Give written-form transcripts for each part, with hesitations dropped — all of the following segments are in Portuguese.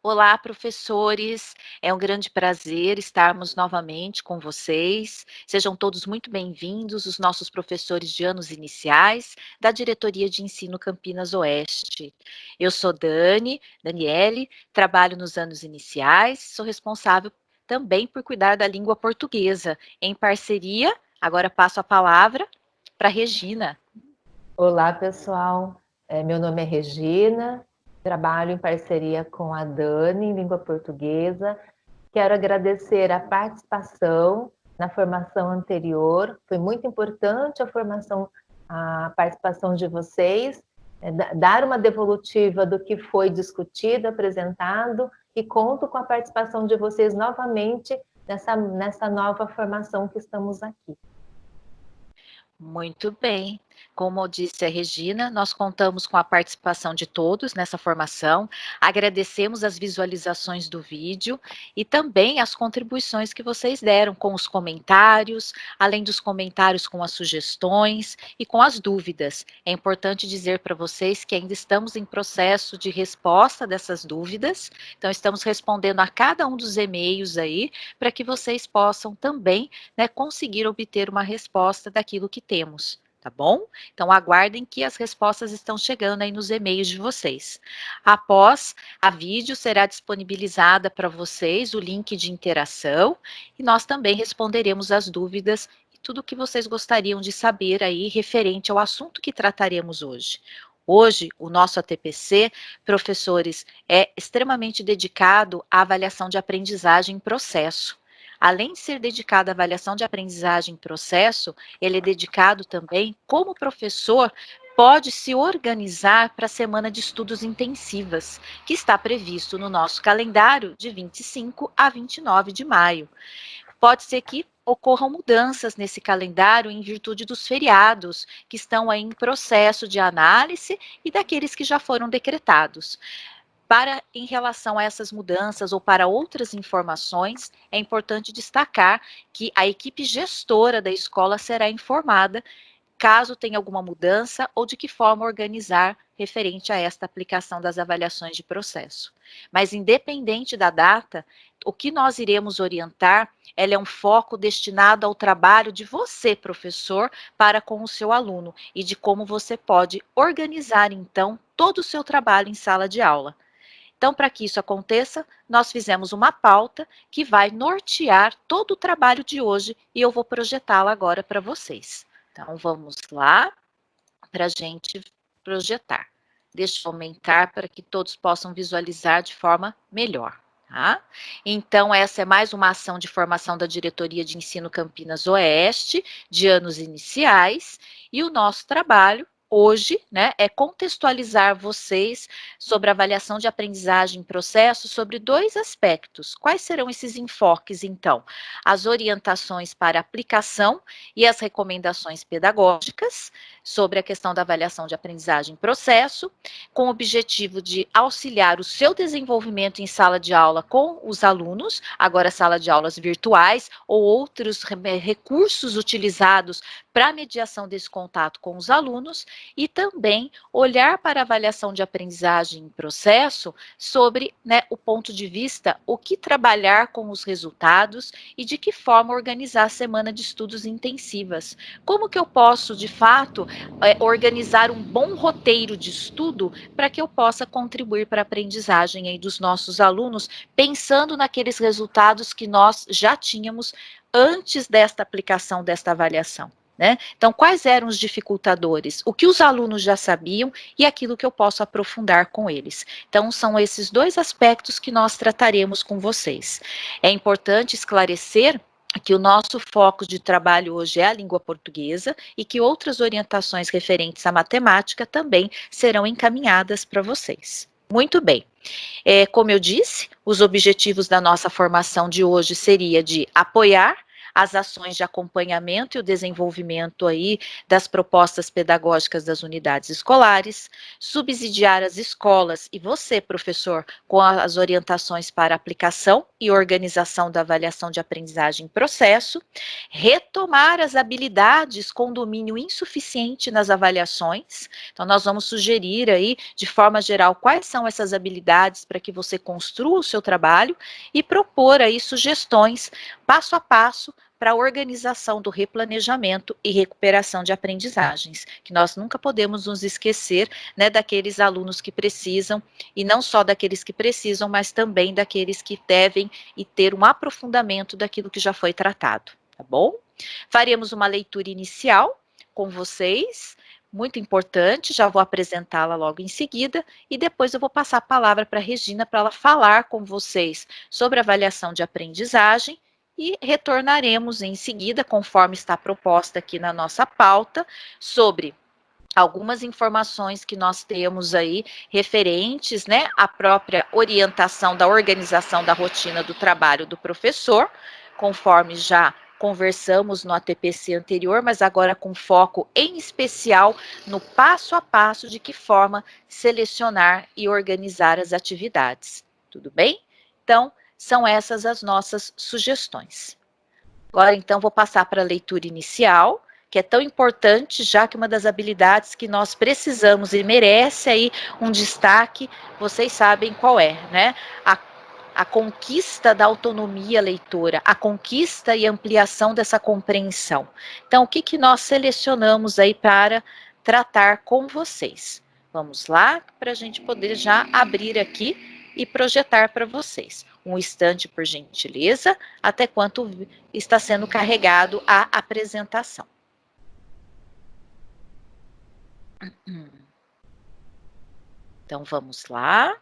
Olá, professores. É um grande prazer estarmos novamente com vocês. Sejam todos muito bem-vindos, os nossos professores de anos iniciais da Diretoria de Ensino Campinas Oeste. Eu sou Daniele, trabalho nos anos iniciais, sou responsável também por cuidar da língua portuguesa, em parceria. Agora passo a palavra para Regina. Olá, pessoal. Meu nome é Regina, trabalho em parceria com a Dani, em língua portuguesa. Quero agradecer a participação na formação anterior. Foi muito importante a participação de vocês, dar uma devolutiva do que foi discutido, apresentado, e conto com a participação de vocês novamente nessa nova formação que estamos aqui. Muito bem. Como disse a Regina, nós contamos com a participação de todos nessa formação, agradecemos as visualizações do vídeo e também as contribuições que vocês deram com os comentários, além dos comentários com as sugestões e com as dúvidas. É importante dizer para vocês que ainda estamos em processo de resposta dessas dúvidas, então estamos respondendo a cada um dos e-mails aí, para que vocês possam também, né, conseguir obter uma resposta daquilo que temos, tá bom? Então aguardem que as respostas estão chegando aí nos e-mails de vocês. Após a vídeo será disponibilizada para vocês o link de interação e nós também responderemos as dúvidas e tudo o que vocês gostariam de saber aí referente ao assunto que trataremos hoje. Hoje, o nosso ATPC, professores, é extremamente dedicado à avaliação de aprendizagem em processo. Além de ser dedicado à avaliação de aprendizagem em processo, ele é dedicado também, como professor, pode se organizar para a semana de estudos intensivas, que está previsto no nosso calendário de 25 a 29 de maio. Pode ser que ocorram mudanças nesse calendário em virtude dos feriados, que estão aí em processo de análise e daqueles que já foram decretados. Em relação a essas mudanças ou para outras informações, é importante destacar que a equipe gestora da escola será informada caso tenha alguma mudança ou de que forma organizar referente a esta aplicação das avaliações de processo. Mas independente da data, o que nós iremos orientar, ela é um foco destinado ao trabalho de você, professor, para com o seu aluno e de como você pode organizar então todo o seu trabalho em sala de aula. Então, para que isso aconteça, nós fizemos uma pauta que vai nortear todo o trabalho de hoje e eu vou projetá-la agora para vocês. Então, vamos lá para a gente projetar. Deixa eu aumentar para que todos possam visualizar de forma melhor. Tá? Então, essa é mais uma ação de formação da Diretoria de Ensino Campinas Oeste, de anos iniciais, e o nosso trabalho hoje, né, é contextualizar vocês sobre a avaliação de aprendizagem em processo sobre dois aspectos. Quais serão esses enfoques, então? As orientações para aplicação e as recomendações pedagógicas sobre a questão da avaliação de aprendizagem em processo, com o objetivo de auxiliar o seu desenvolvimento em sala de aula com os alunos, agora sala de aulas virtuais ou outros recursos utilizados para a mediação desse contato com os alunos, e também olhar para a avaliação de aprendizagem em processo sobre, né, o ponto de vista, o que trabalhar com os resultados e de que forma organizar a semana de estudos intensivas. Como que eu posso, de fato, organizar um bom roteiro de estudo para que eu possa contribuir para a aprendizagem aí dos nossos alunos, pensando naqueles resultados que nós já tínhamos antes desta aplicação desta avaliação. Né? Então, quais eram os dificultadores? O que os alunos já sabiam e aquilo que eu posso aprofundar com eles. Então, são esses dois aspectos que nós trataremos com vocês. É importante esclarecer que o nosso foco de trabalho hoje é a língua portuguesa e que outras orientações referentes à matemática também serão encaminhadas para vocês. Muito bem. Como eu disse, os objetivos da nossa formação de hoje seria de apoiar as ações de acompanhamento e o desenvolvimento aí das propostas pedagógicas das unidades escolares, subsidiar as escolas e você, professor, com as orientações para aplicação e organização da avaliação de aprendizagem em processo, retomar as habilidades com domínio insuficiente nas avaliações. Então, nós vamos sugerir aí, de forma geral, quais são essas habilidades para que você construa o seu trabalho e propor aí sugestões, passo a passo, para a organização do replanejamento e recuperação de aprendizagens, que nós nunca podemos nos esquecer, né, daqueles alunos que precisam, e não só daqueles que precisam, mas também daqueles que devem e ter um aprofundamento daquilo que já foi tratado, tá bom? Faremos uma leitura inicial com vocês, muito importante, já vou apresentá-la logo em seguida, e depois eu vou passar a palavra para a Regina, para ela falar com vocês sobre avaliação de aprendizagem, e retornaremos em seguida, conforme está proposta aqui na nossa pauta, sobre algumas informações que nós temos aí referentes, né, à própria orientação da organização da rotina do trabalho do professor, conforme já conversamos no ATPC anterior, mas agora com foco em especial no passo a passo de que forma selecionar e organizar as atividades. Tudo bem? Então, são essas as nossas sugestões. Agora, então, vou passar para a leitura inicial, que é tão importante, já que uma das habilidades que nós precisamos e merece aí um destaque, vocês sabem qual é, né? A conquista da autonomia leitora, a conquista e ampliação dessa compreensão. Então, o que, que nós selecionamos aí para tratar com vocês? Vamos lá, para a gente poder já abrir aqui e projetar para vocês. Um instante, por gentileza, até quanto está sendo carregado a apresentação. Então, vamos lá.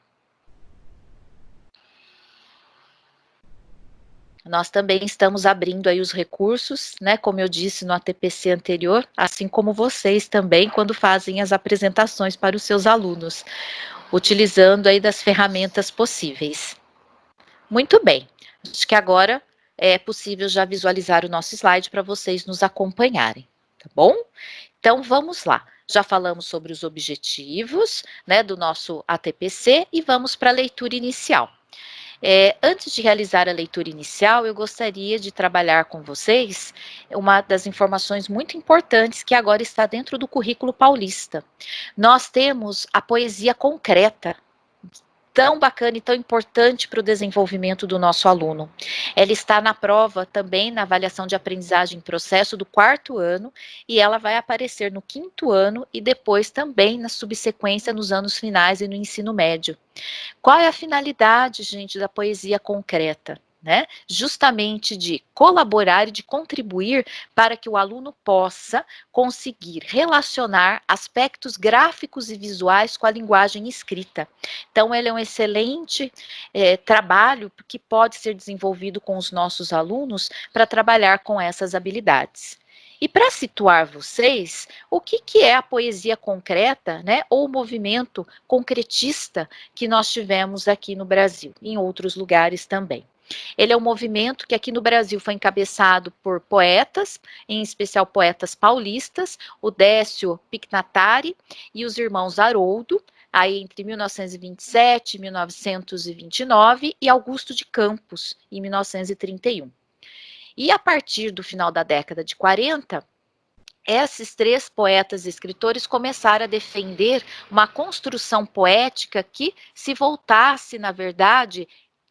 Nós também estamos abrindo aí os recursos, né, como eu disse no ATPC anterior, assim como vocês também, quando fazem as apresentações para os seus alunos, utilizando aí das ferramentas possíveis. Muito bem, acho que agora é possível já visualizar o nosso slide para vocês nos acompanharem, tá bom? Então, vamos lá. Já falamos sobre os objetivos, né, do nosso ATPC e vamos para a leitura inicial. Antes de realizar a leitura inicial, eu gostaria de trabalhar com vocês uma das informações muito importantes que agora está dentro do currículo paulista. Nós temos a poesia concreta, tão bacana e tão importante para o desenvolvimento do nosso aluno. Ela está na prova também, na avaliação de aprendizagem em processo do 4º ano, e ela vai aparecer no 5º ano e depois também na subsequência nos anos finais e no ensino médio. Qual é a finalidade, gente, da poesia concreta? Né? Justamente de colaborar e de contribuir para que o aluno possa conseguir relacionar aspectos gráficos e visuais com a linguagem escrita. Então, ele é um excelente trabalho que pode ser desenvolvido com os nossos alunos para trabalhar com essas habilidades. E para situar vocês, o que é a poesia concreta, né, ou o movimento concretista que nós tivemos aqui no Brasil, e em outros lugares também. Ele é um movimento que aqui no Brasil foi encabeçado por poetas, em especial poetas paulistas, o Décio Pignatari e os irmãos Haroldo, aí entre 1927 e 1929, e Augusto de Campos, em 1931. E a partir do final da década de 40, esses 3 poetas e escritores começaram a defender uma construção poética que se voltasse, na verdade,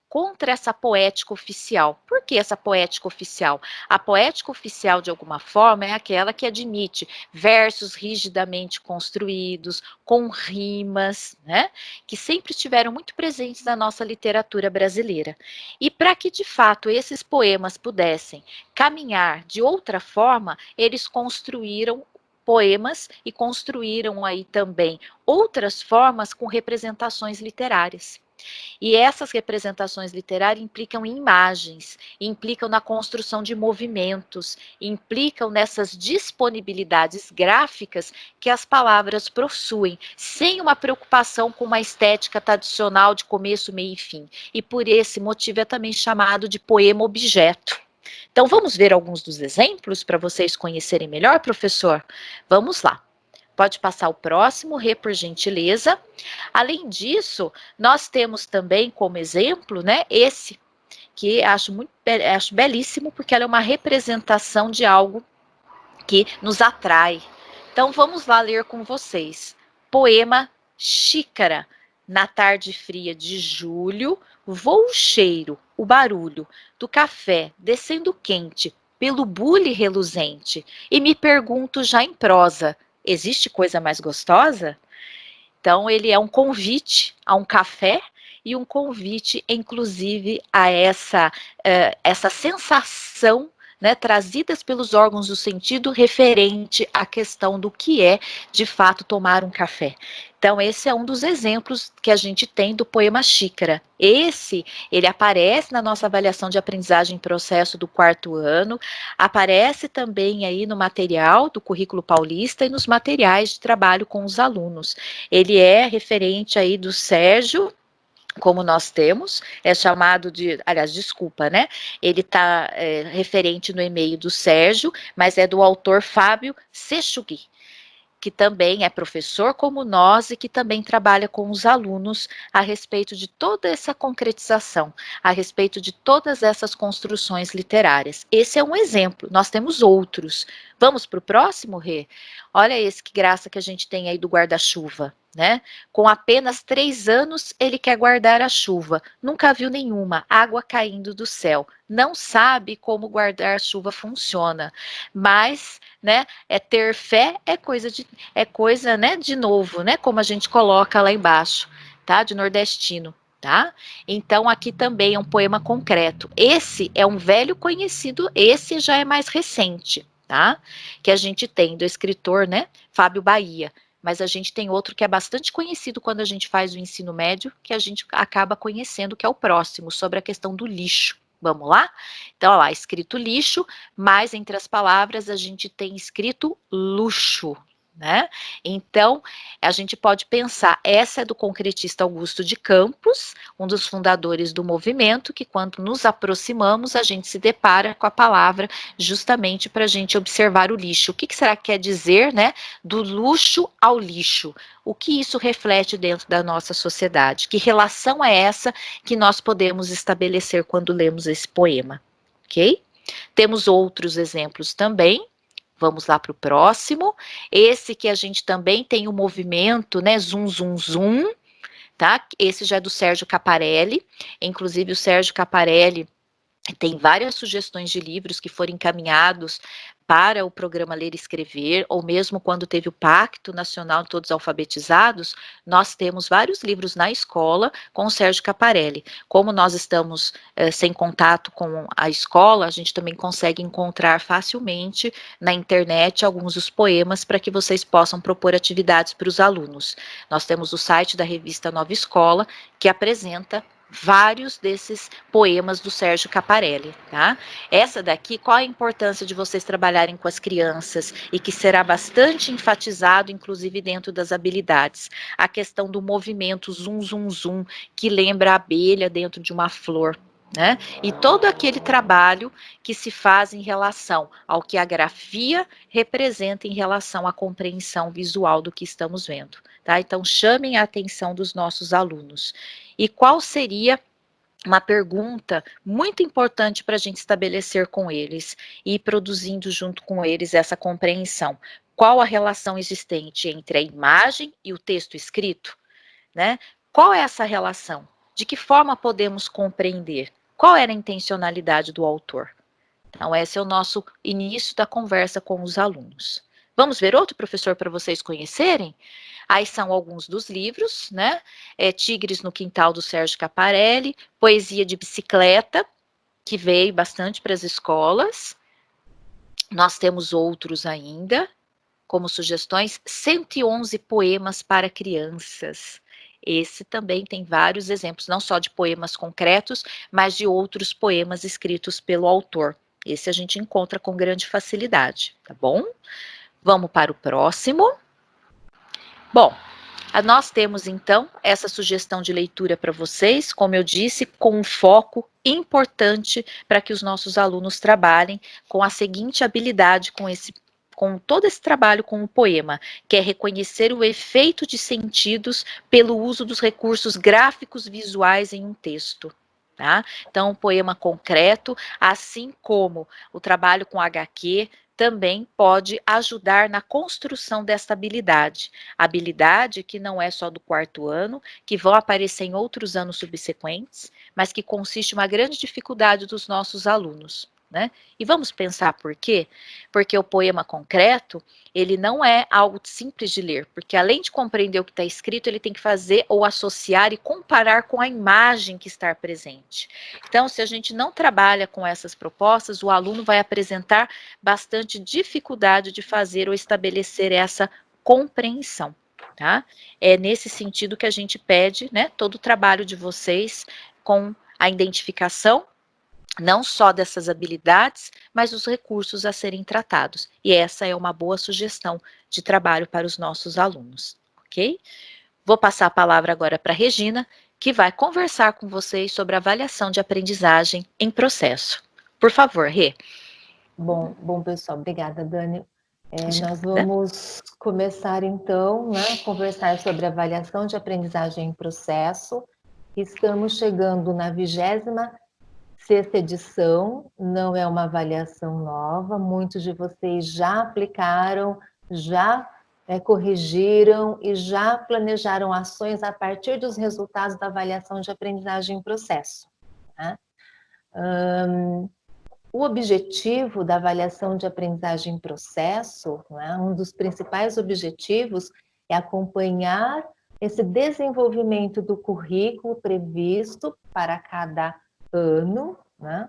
contra essa poética oficial. Por que essa poética oficial? A poética oficial, de alguma forma, é aquela que admite versos rigidamente construídos, com rimas, né, que sempre estiveram muito presentes na nossa literatura brasileira. E para que, de fato, esses poemas pudessem caminhar de outra forma, eles construíram poemas e construíram aí também outras formas com representações literárias. E essas representações literárias implicam em imagens, implicam na construção de movimentos, implicam nessas disponibilidades gráficas que as palavras possuem, sem uma preocupação com uma estética tradicional de começo, meio e fim. E por esse motivo é também chamado de poema-objeto. Então, vamos ver alguns dos exemplos para vocês conhecerem melhor, professor? Vamos lá. Pode passar o próximo, Rê, por gentileza. Além disso, nós temos também como exemplo, né, esse, que acho belíssimo, porque ela é uma representação de algo que nos atrai. Então, vamos lá ler com vocês. Poema Xícara. Na tarde fria de julho, voa o cheiro, o barulho do café descendo quente pelo bule reluzente. E me pergunto já em prosa, existe coisa mais gostosa? Então, ele é um convite a um café e um convite, inclusive, a essa sensação, né, trazidas pelos órgãos do sentido referente à questão do que é, de fato, tomar um café. Então, esse é um dos exemplos que a gente tem do poema Xícara. Ele aparece na nossa avaliação de aprendizagem em processo do 4º ano, aparece também aí no material do currículo paulista e nos materiais de trabalho com os alunos. Ele é referente aí do Sérgio, como nós temos, é chamado de, aliás, desculpa, né? Ele está referente no e-mail do Sérgio, mas é do autor Fábio Sechugui, que também é professor como nós e que também trabalha com os alunos a respeito de toda essa concretização, a respeito de todas essas construções literárias. Esse é um exemplo, nós temos outros. Vamos para o próximo, Rê? Olha esse, que graça que a gente tem aí do guarda-chuva, né? Com apenas 3 anos, ele quer guardar a chuva. Nunca viu nenhuma, água caindo do céu. Não sabe como guardar chuva funciona, mas, né, ter fé é coisa, né, de novo, né, como a gente coloca lá embaixo, tá, de nordestino, tá? Então, aqui também é um poema concreto. Esse é um velho conhecido, esse já é mais recente, tá? Que a gente tem do escritor, né, Fábio Bahia. Mas a gente tem outro que é bastante conhecido quando a gente faz o ensino médio, que a gente acaba conhecendo, que é o próximo, sobre a questão do lixo. Vamos lá? Então, olha lá, escrito lixo, mas entre as palavras a gente tem escrito luxo, né? Então, a gente pode pensar, essa é do concretista Augusto de Campos, um dos fundadores do movimento, que quando nos aproximamos, a gente se depara com a palavra justamente para a gente observar o lixo. O que será que quer dizer, né, do luxo ao lixo? O que isso reflete dentro da nossa sociedade? Que relação é essa que nós podemos estabelecer quando lemos esse poema? Ok? Temos outros exemplos também. Vamos lá para o próximo. Esse que a gente também tem o movimento, né? Zum, zum, zum, tá? Esse já é do Sérgio Caparelli. Inclusive, o Sérgio Caparelli tem várias sugestões de livros que foram encaminhados para o programa Ler e Escrever, ou mesmo quando teve o Pacto Nacional de Todos Alfabetizados, nós temos vários livros na escola com o Sérgio Caparelli. Como nós estamos sem contato com a escola, a gente também consegue encontrar facilmente na internet alguns dos poemas para que vocês possam propor atividades para os alunos. Nós temos o site da revista Nova Escola, que apresenta vários desses poemas do Sérgio Caparelli, tá? Essa daqui, qual a importância de vocês trabalharem com as crianças e que será bastante enfatizado, inclusive dentro das habilidades, a questão do movimento zum, zum, zum, que lembra a abelha dentro de uma flor, né? E todo aquele trabalho que se faz em relação ao que a grafia representa em relação à compreensão visual do que estamos vendo, tá? Então, chamem a atenção dos nossos alunos. E qual seria uma pergunta muito importante para a gente estabelecer com eles e ir produzindo junto com eles essa compreensão? Qual a relação existente entre a imagem e o texto escrito, né? Qual é essa relação? De que forma podemos compreender? Qual era a intencionalidade do autor? Então, esse é o nosso início da conversa com os alunos. Vamos ver outro, professor, para vocês conhecerem? Aí são alguns dos livros, né? Tigres no Quintal, do Sérgio Caparelli, Poesia de Bicicleta, que veio bastante para as escolas. Nós temos outros ainda, como sugestões, 111 poemas para crianças. Esse também tem vários exemplos, não só de poemas concretos, mas de outros poemas escritos pelo autor. Esse a gente encontra com grande facilidade, tá bom? Vamos para o próximo. Bom, Nós temos, então, essa sugestão de leitura para vocês, como eu disse, com um foco importante para que os nossos alunos trabalhem com a seguinte habilidade, com todo esse trabalho com o poema, que é reconhecer o efeito de sentidos pelo uso dos recursos gráficos visuais em um texto. Tá? Então, o poema concreto, assim como o trabalho com HQ, também pode ajudar na construção dessa habilidade que não é só do quarto ano, que vão aparecer em outros anos subsequentes, mas que consiste uma grande dificuldade dos nossos alunos. Né? E vamos pensar por quê? Porque o poema concreto, ele não é algo simples de ler, porque além de compreender o que está escrito, ele tem que fazer ou associar e comparar com a imagem que está presente. Então, se a gente não trabalha com essas propostas, o aluno vai apresentar bastante dificuldade de fazer ou estabelecer essa compreensão. Tá? É nesse sentido que a gente pede, né, todo o trabalho de vocês com a identificação não só dessas habilidades, mas os recursos a serem tratados. E essa é uma boa sugestão de trabalho para os nossos alunos, ok? Vou passar a palavra agora para a Regina, que vai conversar com vocês sobre avaliação de aprendizagem em processo. Por favor, Rê. Bom, pessoal, obrigada, Dani. De Nós nada. vamos começar então, né, a conversar sobre avaliação de aprendizagem em processo. Estamos chegando na 26ª edição, não é uma avaliação nova, muitos de vocês já aplicaram, já corrigiram e já planejaram ações a partir dos resultados da avaliação de aprendizagem em processo. Né? O objetivo da avaliação de aprendizagem em processo, né, um dos principais objetivos é acompanhar esse desenvolvimento do currículo previsto para cada ano, né,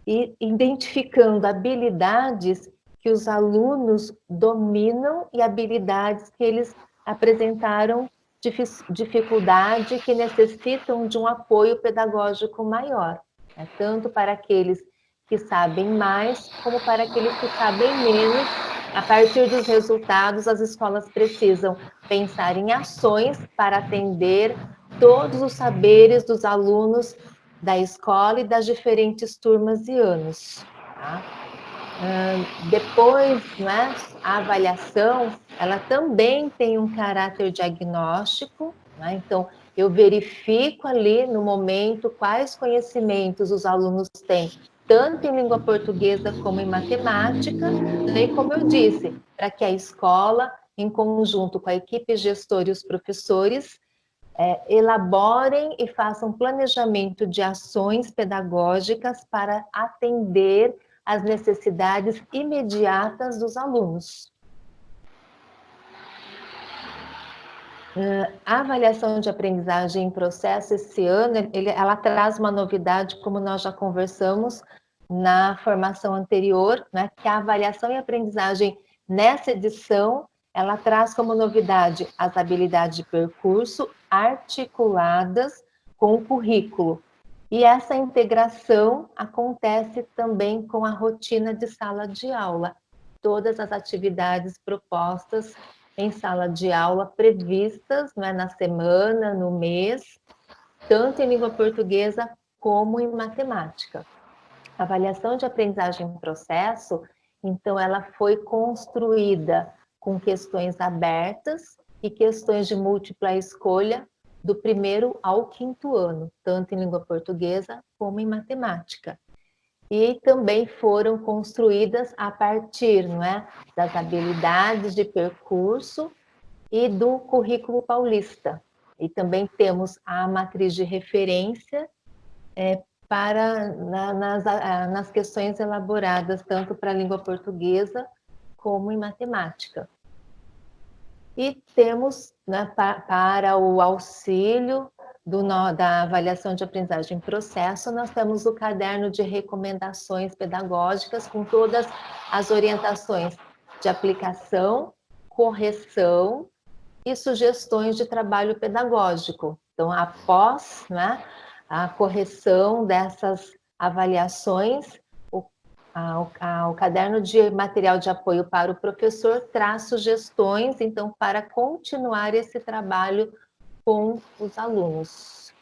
e identificando habilidades que os alunos dominam e habilidades que eles apresentaram dificuldade, que necessitam de um apoio pedagógico maior, né, tanto para aqueles que sabem mais, como para aqueles que sabem menos. A partir dos resultados, as escolas precisam pensar em ações para atender todos os saberes dos alunos da escola e das diferentes turmas e anos. Tá? Depois, né, a avaliação, ela também tem um caráter diagnóstico, né? Então, eu verifico ali no momento quais conhecimentos os alunos têm, tanto em língua portuguesa como em matemática, né? E como eu disse, para que a escola, em conjunto com a equipe gestora e os professores, elaborem e façam planejamento de ações pedagógicas para atender às necessidades imediatas dos alunos. A avaliação de aprendizagem em processo esse ano, ela traz uma novidade, como nós já conversamos na formação anterior, né, que a avaliação e aprendizagem nessa edição, ela traz como novidade as habilidades de percurso articuladas com o currículo. E essa integração acontece também com a rotina de sala de aula. Todas as atividades propostas em sala de aula previstas, né, na semana, no mês, tanto em língua portuguesa como em matemática. A avaliação de aprendizagem em processo, então, ela foi construída com questões abertas e questões de múltipla escolha do 1º ao 5º ano, tanto em língua portuguesa como em matemática. E também foram construídas a partir, não é, das habilidades de percurso e do currículo paulista. E também temos a matriz de referência nas questões elaboradas tanto para a língua portuguesa como em matemática. E temos, né, para o auxílio da avaliação de aprendizagem em processo, nós temos o caderno de recomendações pedagógicas com todas as orientações de aplicação, correção e sugestões de trabalho pedagógico. Então, após, né, a correção dessas avaliações, o caderno de material de apoio para o professor traz sugestões, então, para continuar esse trabalho com os alunos.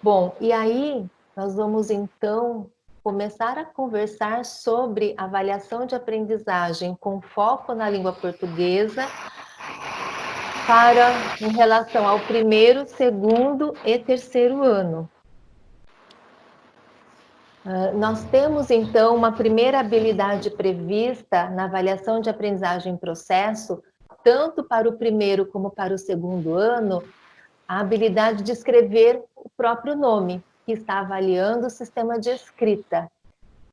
Bom, e aí nós vamos, então, começar a conversar sobre avaliação de aprendizagem com foco na língua portuguesa em relação ao primeiro, segundo e terceiro ano. Nós temos, então, uma primeira habilidade prevista na avaliação de aprendizagem em processo, tanto para o primeiro como para o segundo ano, a habilidade de escrever o próprio nome, que está avaliando o sistema de escrita.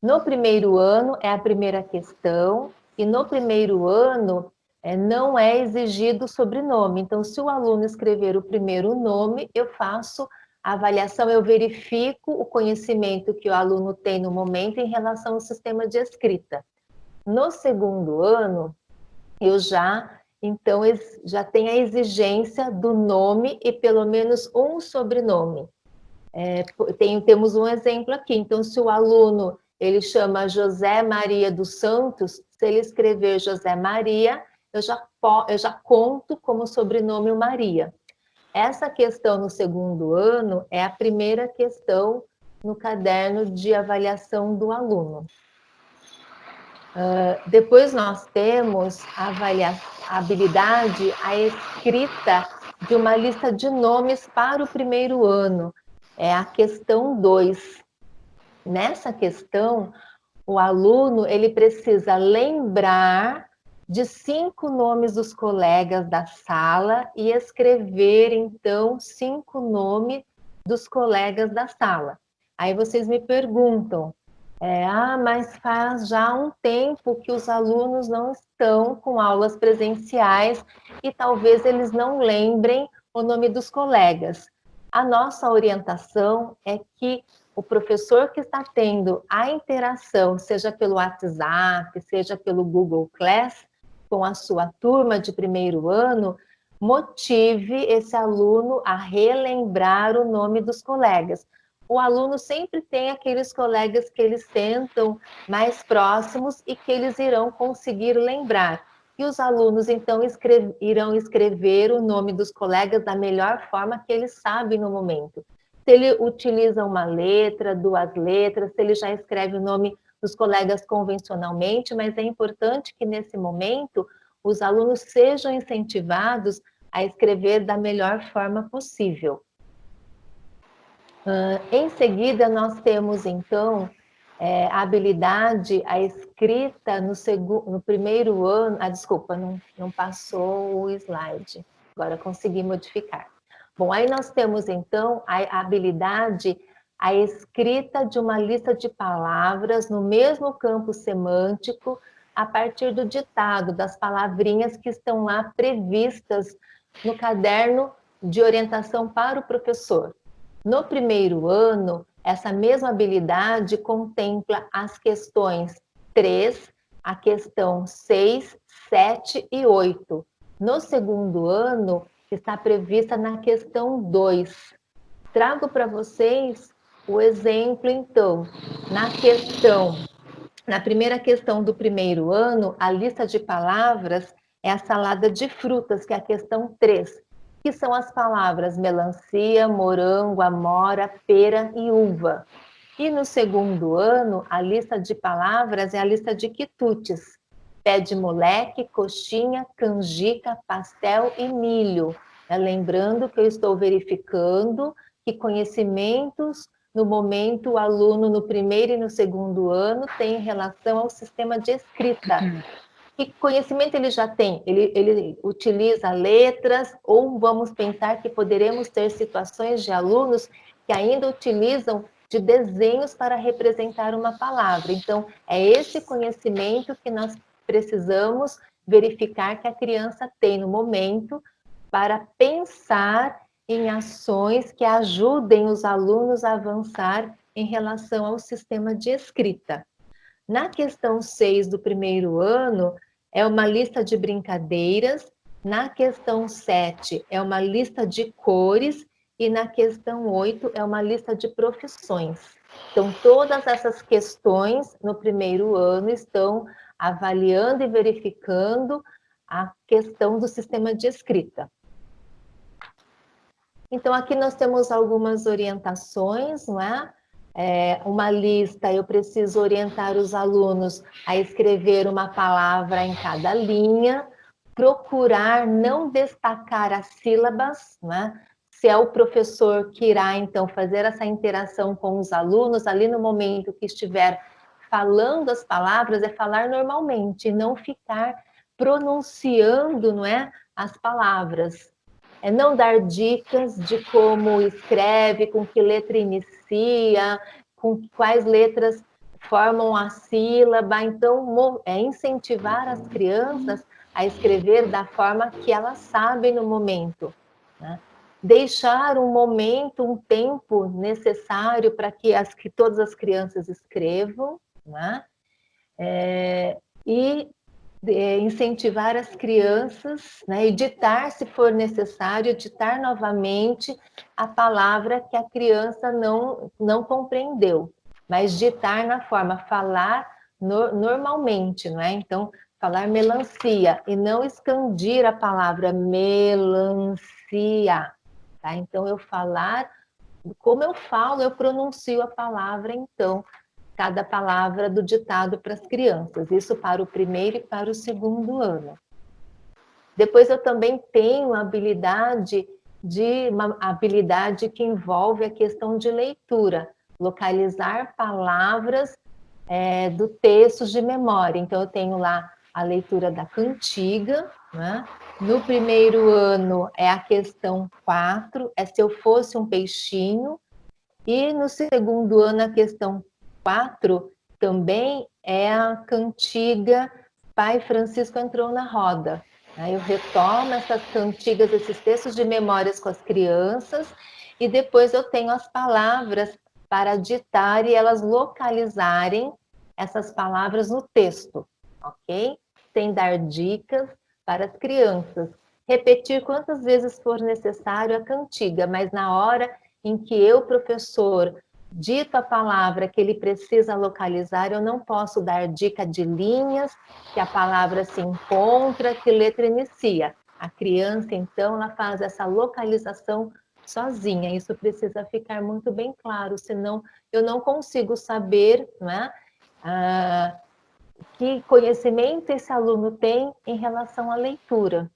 No primeiro ano é a primeira questão, e no primeiro ano não é exigido sobrenome. Então, se o aluno escrever o primeiro nome, eu faço a avaliação, eu verifico o conhecimento que o aluno tem no momento em relação ao sistema de escrita. No segundo ano, eu então, já tenho a exigência do nome e pelo menos um sobrenome. Temos um exemplo aqui. Então, se o aluno ele chama José Maria dos Santos, se ele escrever José Maria, eu já conto como sobrenome o Maria. Essa questão no segundo ano é a primeira questão no caderno de avaliação do aluno. Depois nós temos a habilidade, a escrita de uma lista de nomes para o primeiro ano. É a questão 2. Nessa questão, o aluno ele precisa lembrar de 5 nomes dos colegas da sala e escrever, então, 5 nomes dos colegas da sala. Aí vocês me perguntam, mas faz já um tempo que os alunos não estão com aulas presenciais e talvez eles não lembrem o nome dos colegas. A nossa orientação é que o professor que está tendo a interação, seja pelo WhatsApp, seja pelo Google Class, com a sua turma de primeiro ano, motive esse aluno a relembrar o nome dos colegas. O aluno sempre tem aqueles colegas que eles sentam mais próximos e que eles irão conseguir lembrar. E os alunos, então, irão escrever o nome dos colegas da melhor forma que eles sabem no momento. Se ele utiliza uma letra, 2 letras, se ele já escreve o nome dos colegas convencionalmente, mas é importante que, nesse momento, os alunos sejam incentivados a escrever da melhor forma possível. Em seguida, nós temos, então, a habilidade, a escrita no primeiro ano... desculpa, não passou o slide. Agora consegui modificar. Bom, aí nós temos, então, a habilidade, a escrita de uma lista de palavras no mesmo campo semântico, a partir do ditado, das palavrinhas que estão lá previstas no caderno de orientação para o professor. No primeiro ano, essa mesma habilidade contempla as questões 3, a questão 6, 7 e 8. No segundo ano, está prevista na questão 2. Trago para vocês o exemplo, então, na primeira questão do primeiro ano, a lista de palavras é a salada de frutas, que é a questão 3, que são as palavras melancia, morango, amora, pera e uva. E no segundo ano, a lista de palavras é a lista de quitutes, pé de moleque, coxinha, canjica, pastel e milho. Lembrando que eu estou verificando que conhecimentos, no momento, o aluno no primeiro e no segundo ano tem em relação ao sistema de escrita. Que conhecimento ele já tem? Ele utiliza letras, ou vamos pensar que poderemos ter situações de alunos que ainda utilizam de desenhos para representar uma palavra. Então, é esse conhecimento que nós precisamos verificar que a criança tem no momento para pensar em ações que ajudem os alunos a avançar em relação ao sistema de escrita. Na questão 6 do primeiro ano, é uma lista de brincadeiras. Na questão 7, é uma lista de cores. E na questão 8, é uma lista de profissões. Então, todas essas questões no primeiro ano estão avaliando e verificando a questão do sistema de escrita. Então, aqui nós temos algumas orientações, não é? Uma lista, eu preciso orientar os alunos a escrever uma palavra em cada linha, procurar não destacar as sílabas, não é? Se é o professor que irá, então, fazer essa interação com os alunos, ali no momento que estiver falando as palavras, é falar normalmente, não ficar pronunciando, não é, as palavras. Não dar dicas de como escreve, com que letra inicia, com quais letras formam a sílaba. Então, incentivar as crianças a escrever da forma que elas sabem no momento, né? Deixar um momento, um tempo necessário para que todas as crianças escrevam, né? E incentivar as crianças, né, editar, se for necessário, editar novamente a palavra que a criança não compreendeu, mas ditar na forma, falar normalmente, não é? Então, falar melancia e não expandir a palavra melancia, tá? Então, eu falar, como eu falo, eu pronuncio a palavra, então, cada palavra do ditado para as crianças, isso para o primeiro e para o segundo ano. Depois eu também tenho a habilidade uma habilidade que envolve a questão de leitura, localizar palavras do texto de memória. Então eu tenho lá a leitura da cantiga, né? No primeiro ano é a questão 4, é se eu fosse um peixinho, e no segundo ano a questão 4 também é a cantiga Pai Francisco entrou na roda. Eu retomo essas cantigas, esses textos de memórias com as crianças, e depois eu tenho as palavras para ditar e elas localizarem essas palavras no texto, ok? Sem dar dicas para as crianças. Repetir quantas vezes for necessário a cantiga, mas na hora em que eu, professor, dito a palavra que ele precisa localizar, eu não posso dar dica de linhas, que a palavra se encontra, que letra inicia. A criança, então, ela faz essa localização sozinha. Isso precisa ficar muito bem claro, senão eu não consigo saber, não é? Que conhecimento esse aluno tem em relação à leitura,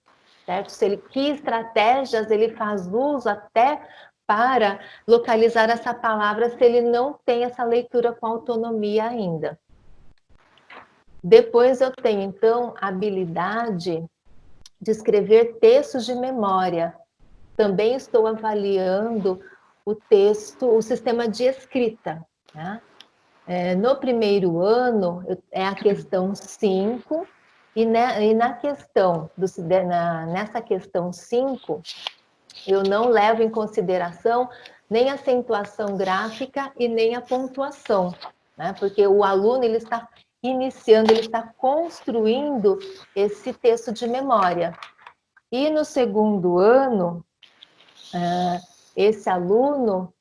certo? Que estratégias ele faz uso até para localizar essa palavra se ele não tem essa leitura com autonomia ainda. Depois eu tenho, então, a habilidade de escrever textos de memória. Também estou avaliando o texto, o sistema de escrita, né? No primeiro ano, é a questão 5, nessa questão 5, eu não levo em consideração nem a acentuação gráfica e nem a pontuação, né? Porque o aluno ele está iniciando, ele está construindo esse texto de memória. E no segundo ano, esse aluno,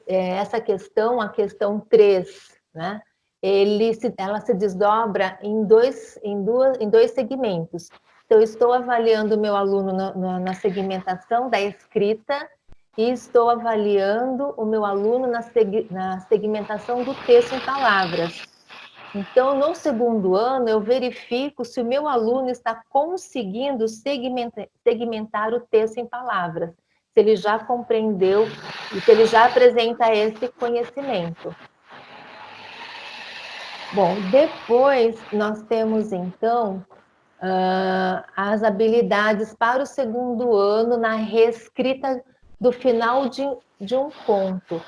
essa questão, a questão 3, né? Ela se desdobra em dois segmentos. Então, eu estou avaliando o meu aluno na segmentação da escrita e estou avaliando o meu aluno na segmentação do texto em palavras. Então, no segundo ano, eu verifico se o meu aluno está conseguindo segmentar o texto em palavras, se ele já compreendeu e se ele já apresenta esse conhecimento. Bom, depois nós temos, então, as habilidades para o segundo ano na reescrita do final de um conto.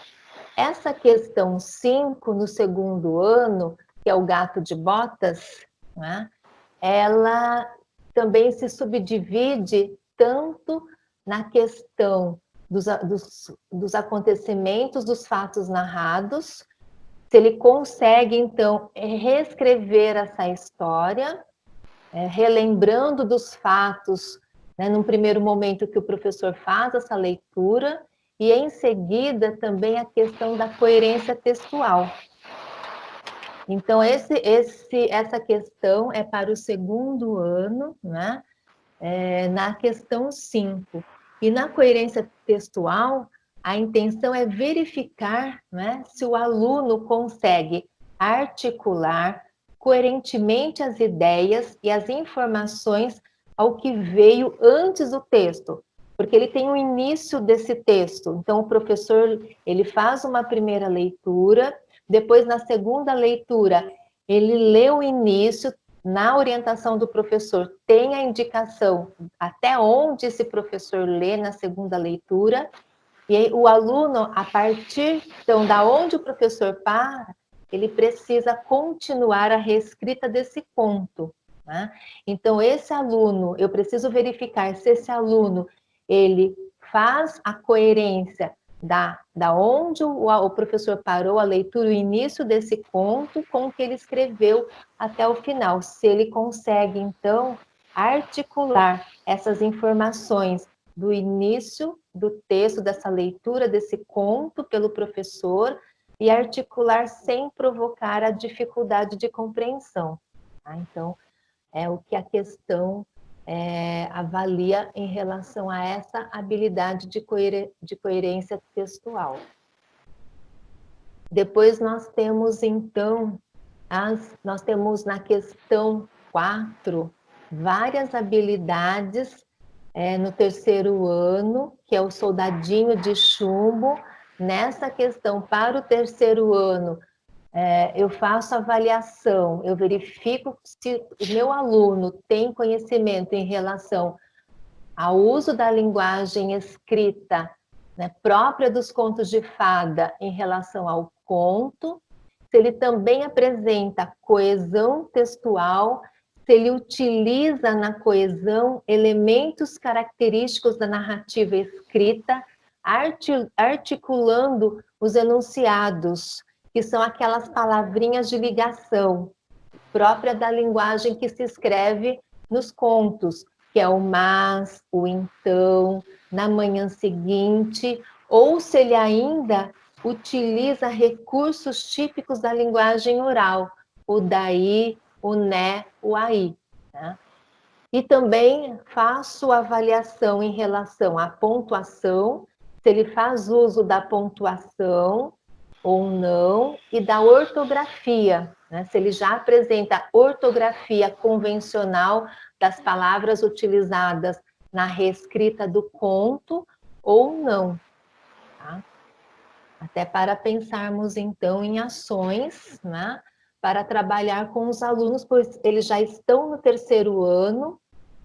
Essa questão 5, no segundo ano, que é o gato de botas, né? Ela também se subdivide tanto na questão dos acontecimentos, dos fatos narrados, se ele consegue, então, reescrever essa história, relembrando dos fatos, né, num primeiro momento que o professor faz essa leitura, e em seguida também a questão da coerência textual. Então, essa questão é para o segundo ano, né? Na questão 5. E na coerência textual, a intenção é verificar, né, se o aluno consegue articular coerentemente as ideias e as informações ao que veio antes do texto, porque ele tem o início desse texto. Então, o professor ele faz uma primeira leitura, depois, na segunda leitura, ele lê o início. Na orientação do professor, tem a indicação até onde esse professor lê na segunda leitura, e aí o aluno, a partir então, da onde o professor para, ele precisa continuar a reescrita desse conto, né? Então, esse aluno, eu preciso verificar se esse aluno, ele faz a coerência da onde o professor parou a leitura, o início desse conto, com o que ele escreveu até o final. Se ele consegue, então, articular essas informações do início do texto, dessa leitura, desse conto pelo professor, e articular sem provocar a dificuldade de compreensão. Tá? Então, é o que a questão avalia em relação a essa habilidade de coerência textual. Depois nós temos, então, nós temos na questão 4, várias habilidades no terceiro ano, que é o soldadinho de chumbo. Nessa questão, para o terceiro ano, eu faço avaliação, eu verifico se o meu aluno tem conhecimento em relação ao uso da linguagem escrita, né, própria dos contos de fada em relação ao conto, se ele também apresenta coesão textual, se ele utiliza na coesão elementos característicos da narrativa escrita, articulando os enunciados, que são aquelas palavrinhas de ligação, própria da linguagem que se escreve nos contos, que é o mas, o então, na manhã seguinte, ou se ele ainda utiliza recursos típicos da linguagem oral, o daí, o né, o aí. Né? E também faço avaliação em relação à pontuação, se ele faz uso da pontuação ou não, e da ortografia, né? Se ele já apresenta ortografia convencional das palavras utilizadas na reescrita do conto ou não. Tá? Até para pensarmos, então, em ações, né? Para trabalhar com os alunos, pois eles já estão no terceiro ano,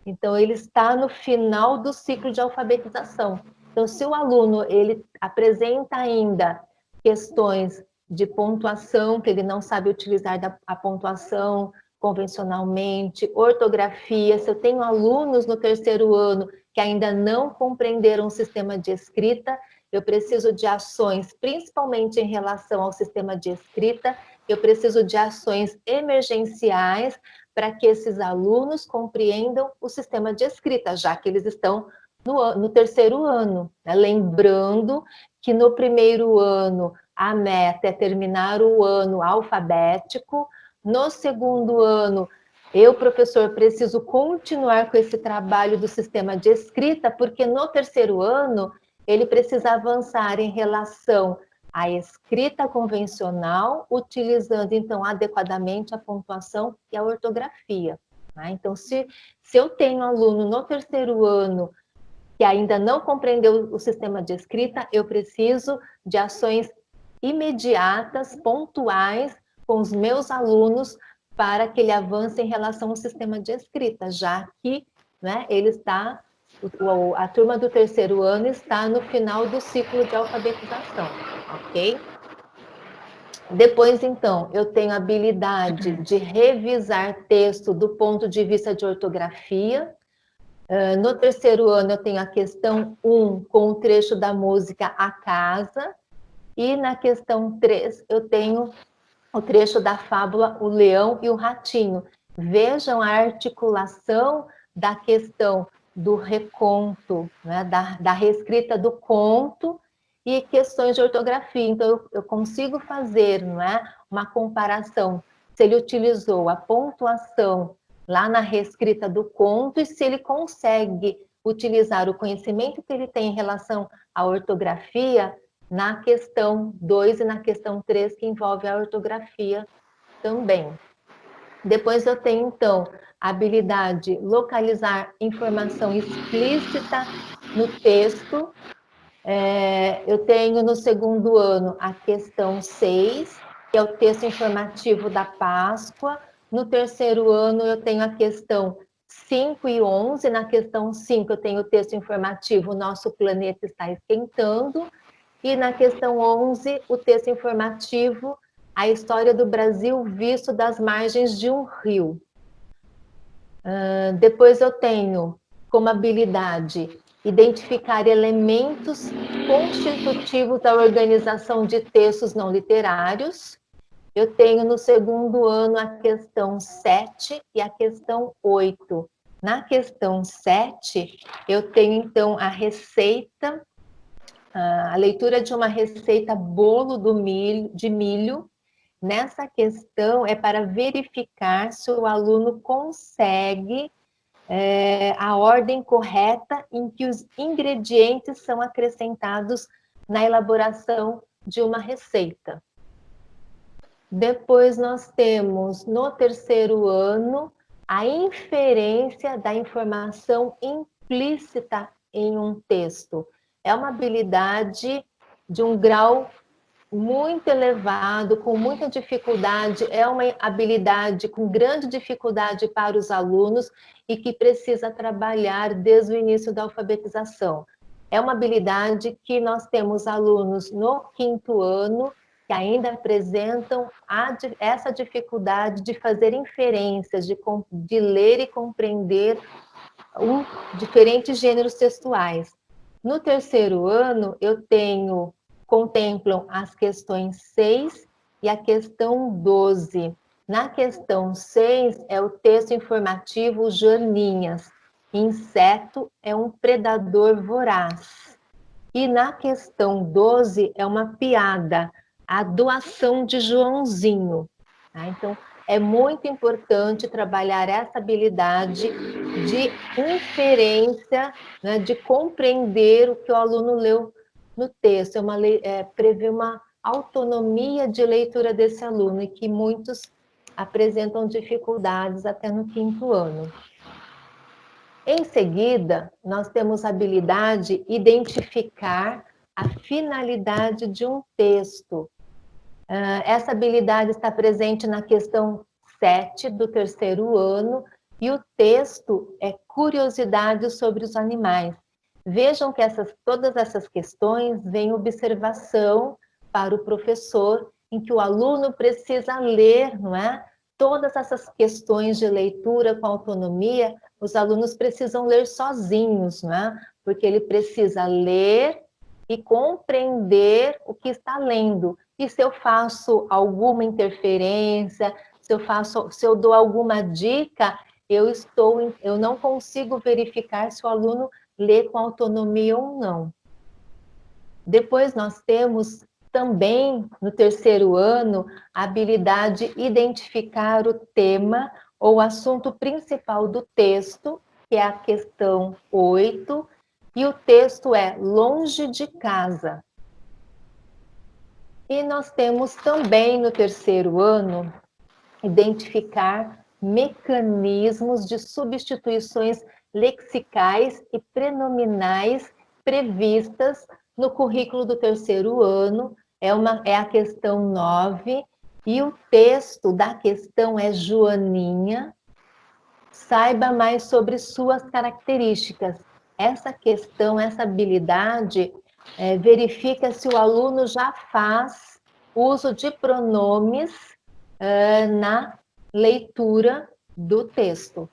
então ele está no final do ciclo de alfabetização. Então, se o aluno ele apresenta ainda questões de pontuação, que ele não sabe utilizar a pontuação convencionalmente, ortografia, se eu tenho alunos no terceiro ano que ainda não compreenderam o sistema de escrita, eu preciso de ações, principalmente em relação ao sistema de escrita, eu preciso de ações emergenciais para que esses alunos compreendam o sistema de escrita, já que eles estão no terceiro ano. Né? Lembrando que no primeiro ano a meta é terminar o ano alfabético, no segundo ano eu, professor, preciso continuar com esse trabalho do sistema de escrita, porque no terceiro ano ele precisa avançar em relação à escrita convencional, utilizando, então, adequadamente a pontuação e a ortografia. Né? Então, se eu tenho aluno no terceiro ano que ainda não compreendeu o sistema de escrita, eu preciso de ações imediatas, pontuais, com os meus alunos, para que ele avance em relação ao sistema de escrita, já que né, ele está, a turma do terceiro ano está no final do ciclo de alfabetização, ok? Depois, então, eu tenho a habilidade de revisar texto do ponto de vista de ortografia. No terceiro ano, eu tenho a questão 1, com o trecho da música A Casa, e na questão 3, eu tenho o trecho da fábula O Leão e o Ratinho. Vejam a articulação da questão do reconto, né, da reescrita do conto, e questões de ortografia. Então, eu consigo fazer, não é, uma comparação, se ele utilizou a pontuação lá na reescrita do conto e se ele consegue utilizar o conhecimento que ele tem em relação à ortografia na questão 2 e na questão 3, que envolve a ortografia também. Depois eu tenho, então, a habilidade de localizar informação explícita no texto. Eu tenho no segundo ano a questão 6, que é o texto informativo da Páscoa. No terceiro ano eu tenho a questão 5 e 11. Na questão 5 eu tenho o texto informativo Nosso Planeta Está Esquentando. E na questão 11, o texto informativo A História do Brasil Visto das Margens de um Rio. Depois eu tenho como habilidade identificar elementos constitutivos da organização de textos não literários. Eu tenho no segundo ano a questão 7 e a questão 8. Na questão 7, eu tenho então a receita, a leitura de uma receita bolo de milho. Nessa questão é para verificar se o aluno consegue a ordem correta em que os ingredientes são acrescentados na elaboração de uma receita. Depois nós temos, no terceiro ano, a inferência da informação implícita em um texto. É uma habilidade de um grau muito elevado, com muita dificuldade, é uma habilidade com grande dificuldade para os alunos e que precisa trabalhar desde o início da alfabetização. É uma habilidade que nós temos alunos no quinto ano que ainda apresentam essa dificuldade de fazer inferências, de ler e compreender diferentes gêneros textuais. No terceiro ano, contemplam as questões 6 e a questão 12. Na questão 6 é o texto informativo Joaninhas. Inseto é um predador voraz. E na questão 12 é uma piada, a doação de Joãozinho. Tá? Então, é muito importante trabalhar essa habilidade de inferência, né, de compreender o que o aluno leu no texto. Prevê uma autonomia de leitura desse aluno e que muitos apresentam dificuldades até no quinto ano. Em seguida, nós temos a habilidade de identificar a finalidade de um texto. Essa habilidade está presente na questão 7 do terceiro ano, e o texto é curiosidades sobre os animais. Vejam que todas essas questões vêm observação para o professor, em que o aluno precisa ler, não é? Todas essas questões de leitura com autonomia, os alunos precisam ler sozinhos, não é? Porque ele precisa ler e compreender o que está lendo. E se eu faço alguma interferência, se eu dou alguma dica, eu não consigo verificar se o aluno lê com autonomia ou não. Depois nós temos também, no terceiro ano, a habilidade de identificar o tema ou assunto principal do texto, que é a questão 8, e o texto é Longe de Casa. E nós temos também, no terceiro ano, identificar mecanismos de substituições lexicais e prenominais previstas no currículo do terceiro ano, é a questão 9, e o texto da questão é Joaninha. Saiba mais sobre suas características. Essa questão, essa habilidade, verifica se o aluno já faz uso de pronomes na leitura do texto.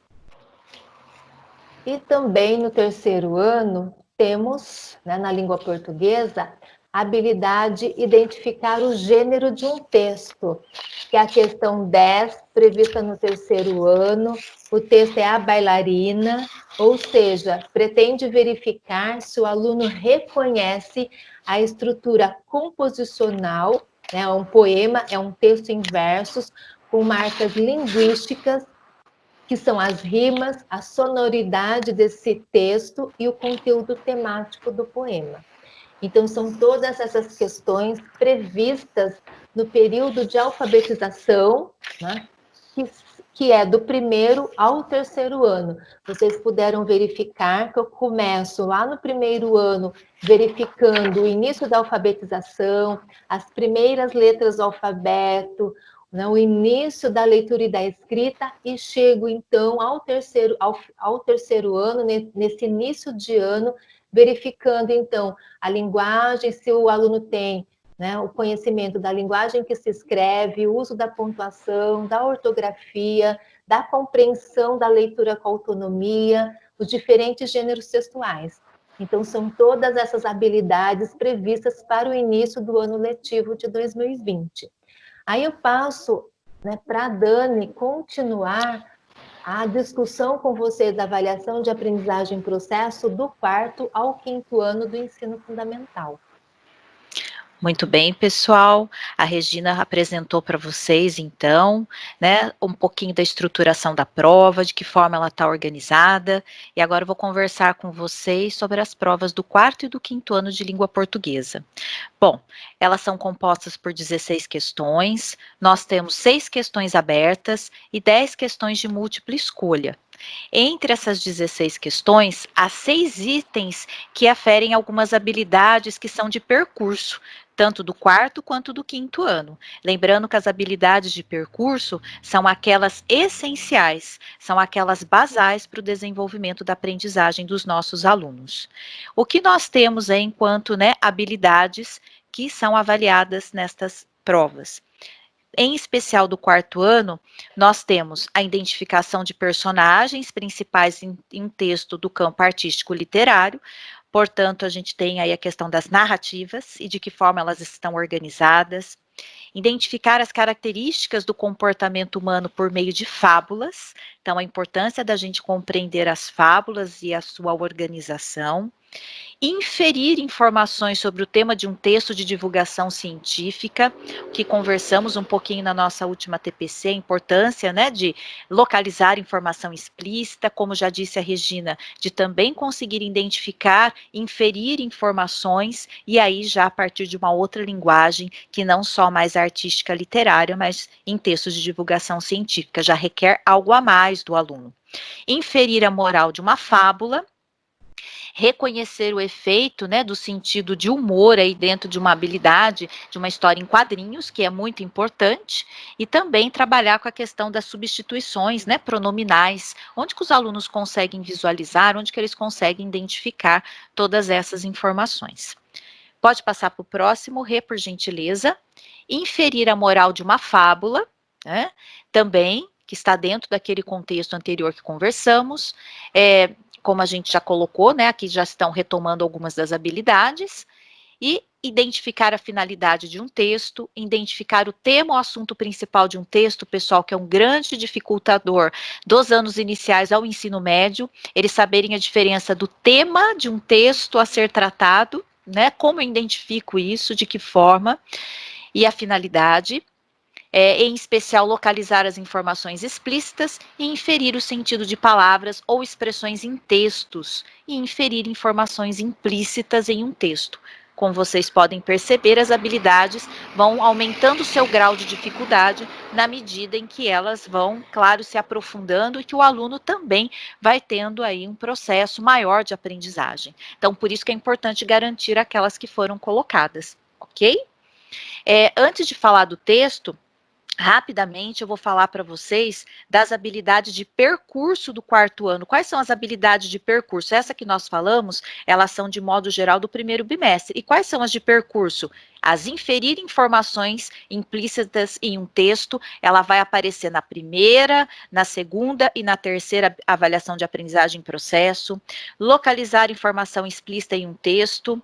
E também no terceiro ano, temos, né, na língua portuguesa, a habilidade identificar o gênero de um texto, que é a questão 10, prevista no terceiro ano. O texto é A Bailarina, ou seja, pretende verificar se o aluno reconhece a estrutura composicional, né? Um poema é um texto em versos com marcas linguísticas, que são as rimas, a sonoridade desse texto e o conteúdo temático do poema. Então, são todas essas questões previstas no período de alfabetização, né, que é do primeiro ao terceiro ano. Vocês puderam verificar que eu começo lá no primeiro ano, verificando o início da alfabetização, as primeiras letras do alfabeto, né, o início da leitura e da escrita, e chego então ao terceiro ano, nesse início de ano, verificando então a linguagem, se o aluno tem, né, o conhecimento da linguagem que se escreve, o uso da pontuação, da ortografia, da compreensão da leitura com autonomia, os diferentes gêneros textuais. Então, são todas essas habilidades previstas para o início do ano letivo de 2020. Aí eu passo, né, para a Dani continuar a discussão com você da avaliação de aprendizagem em processo do quarto ao quinto ano do ensino fundamental. Muito bem, pessoal. A Regina apresentou para vocês, então, né, um pouquinho da estruturação da prova, de que forma ela está organizada. E agora eu vou conversar com vocês sobre as provas do quarto e do quinto ano de língua portuguesa. Bom, elas são compostas por 16 questões. Nós temos 6 questões abertas e 10 questões de múltipla escolha. Entre essas 16 questões, há 6 itens que aferem algumas habilidades que são de percurso, tanto do quarto quanto do quinto ano. Lembrando que as habilidades de percurso são aquelas essenciais, são aquelas basais para o desenvolvimento da aprendizagem dos nossos alunos. O que nós temos é, enquanto, né, habilidades que são avaliadas nestas provas? Em especial do quarto ano, nós temos a identificação de personagens principais em um texto do campo artístico literário. Portanto, a gente tem aí a questão das narrativas e de que forma elas estão organizadas. Identificar as características do comportamento humano por meio de fábulas. Então, a importância da gente compreender as fábulas e a sua organização. Inferir informações sobre o tema de um texto de divulgação científica, que conversamos um pouquinho na nossa última TPC, a importância, né, de localizar informação explícita, como já disse a Regina, de também conseguir identificar, inferir informações, e aí já a partir de uma outra linguagem, que não só mais artística literária, mas em textos de divulgação científica, já requer algo a mais do aluno. Inferir a moral de uma fábula, reconhecer o efeito, né, do sentido de humor aí dentro de uma habilidade, de uma história em quadrinhos, que é muito importante, e também trabalhar com a questão das substituições, né, pronominais, onde que os alunos conseguem visualizar, onde que eles conseguem identificar todas essas informações. Pode passar para o próximo, Rê, por gentileza. Inferir a moral de uma fábula, né, também, que está dentro daquele contexto anterior que conversamos, como a gente já colocou, né, aqui já estão retomando algumas das habilidades, e identificar a finalidade de um texto, identificar o tema ou assunto principal de um texto, pessoal, que é um grande dificultador dos anos iniciais ao ensino médio, eles saberem a diferença do tema de um texto a ser tratado, né, como eu identifico isso, de que forma, e a finalidade. Em especial localizar as informações explícitas e inferir o sentido de palavras ou expressões em textos e inferir informações implícitas em um texto. Como vocês podem perceber, as habilidades vão aumentando o seu grau de dificuldade na medida em que elas vão, claro, se aprofundando e que o aluno também vai tendo aí um processo maior de aprendizagem. Então, por isso que é importante garantir aquelas que foram colocadas, ok? Antes de falar do texto, Rapidamente, eu vou falar para vocês das habilidades de percurso do quarto ano. Quais são as habilidades de percurso? Essa que nós falamos, elas são de modo geral do primeiro bimestre. E quais são as de percurso? As inferir informações implícitas em um texto, ela vai aparecer na primeira, na segunda e na terceira avaliação de aprendizagem em processo. Localizar informação explícita em um texto.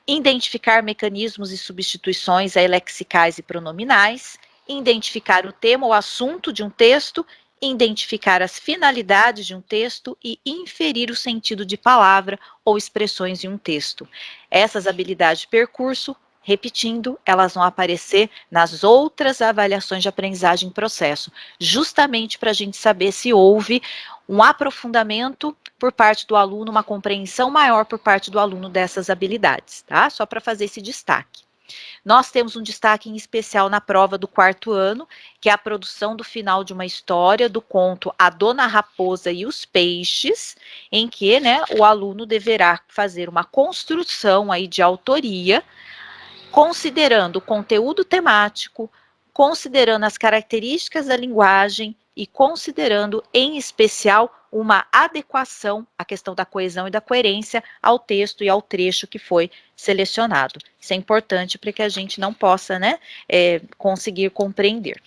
Identificar mecanismos e substituições lexicais e pronominais, identificar o tema ou assunto de um texto, identificar as finalidades de um texto e inferir o sentido de palavra ou expressões em um texto. Essas habilidades de percurso, repetindo, elas vão aparecer nas outras avaliações de aprendizagem em processo, justamente para a gente saber se houve um aprofundamento por parte do aluno, uma compreensão maior por parte do aluno dessas habilidades, tá? Só para fazer esse destaque. Nós temos um destaque em especial na prova do quarto ano, que é a produção do final de uma história do conto A Dona Raposa e os Peixes, em que, né, o aluno deverá fazer uma construção aí de autoria, considerando o conteúdo temático, considerando as características da linguagem e considerando, em especial, uma adequação à questão da coesão e da coerência ao texto e ao trecho que foi selecionado. Isso é importante para que a gente não possa, né, conseguir compreender.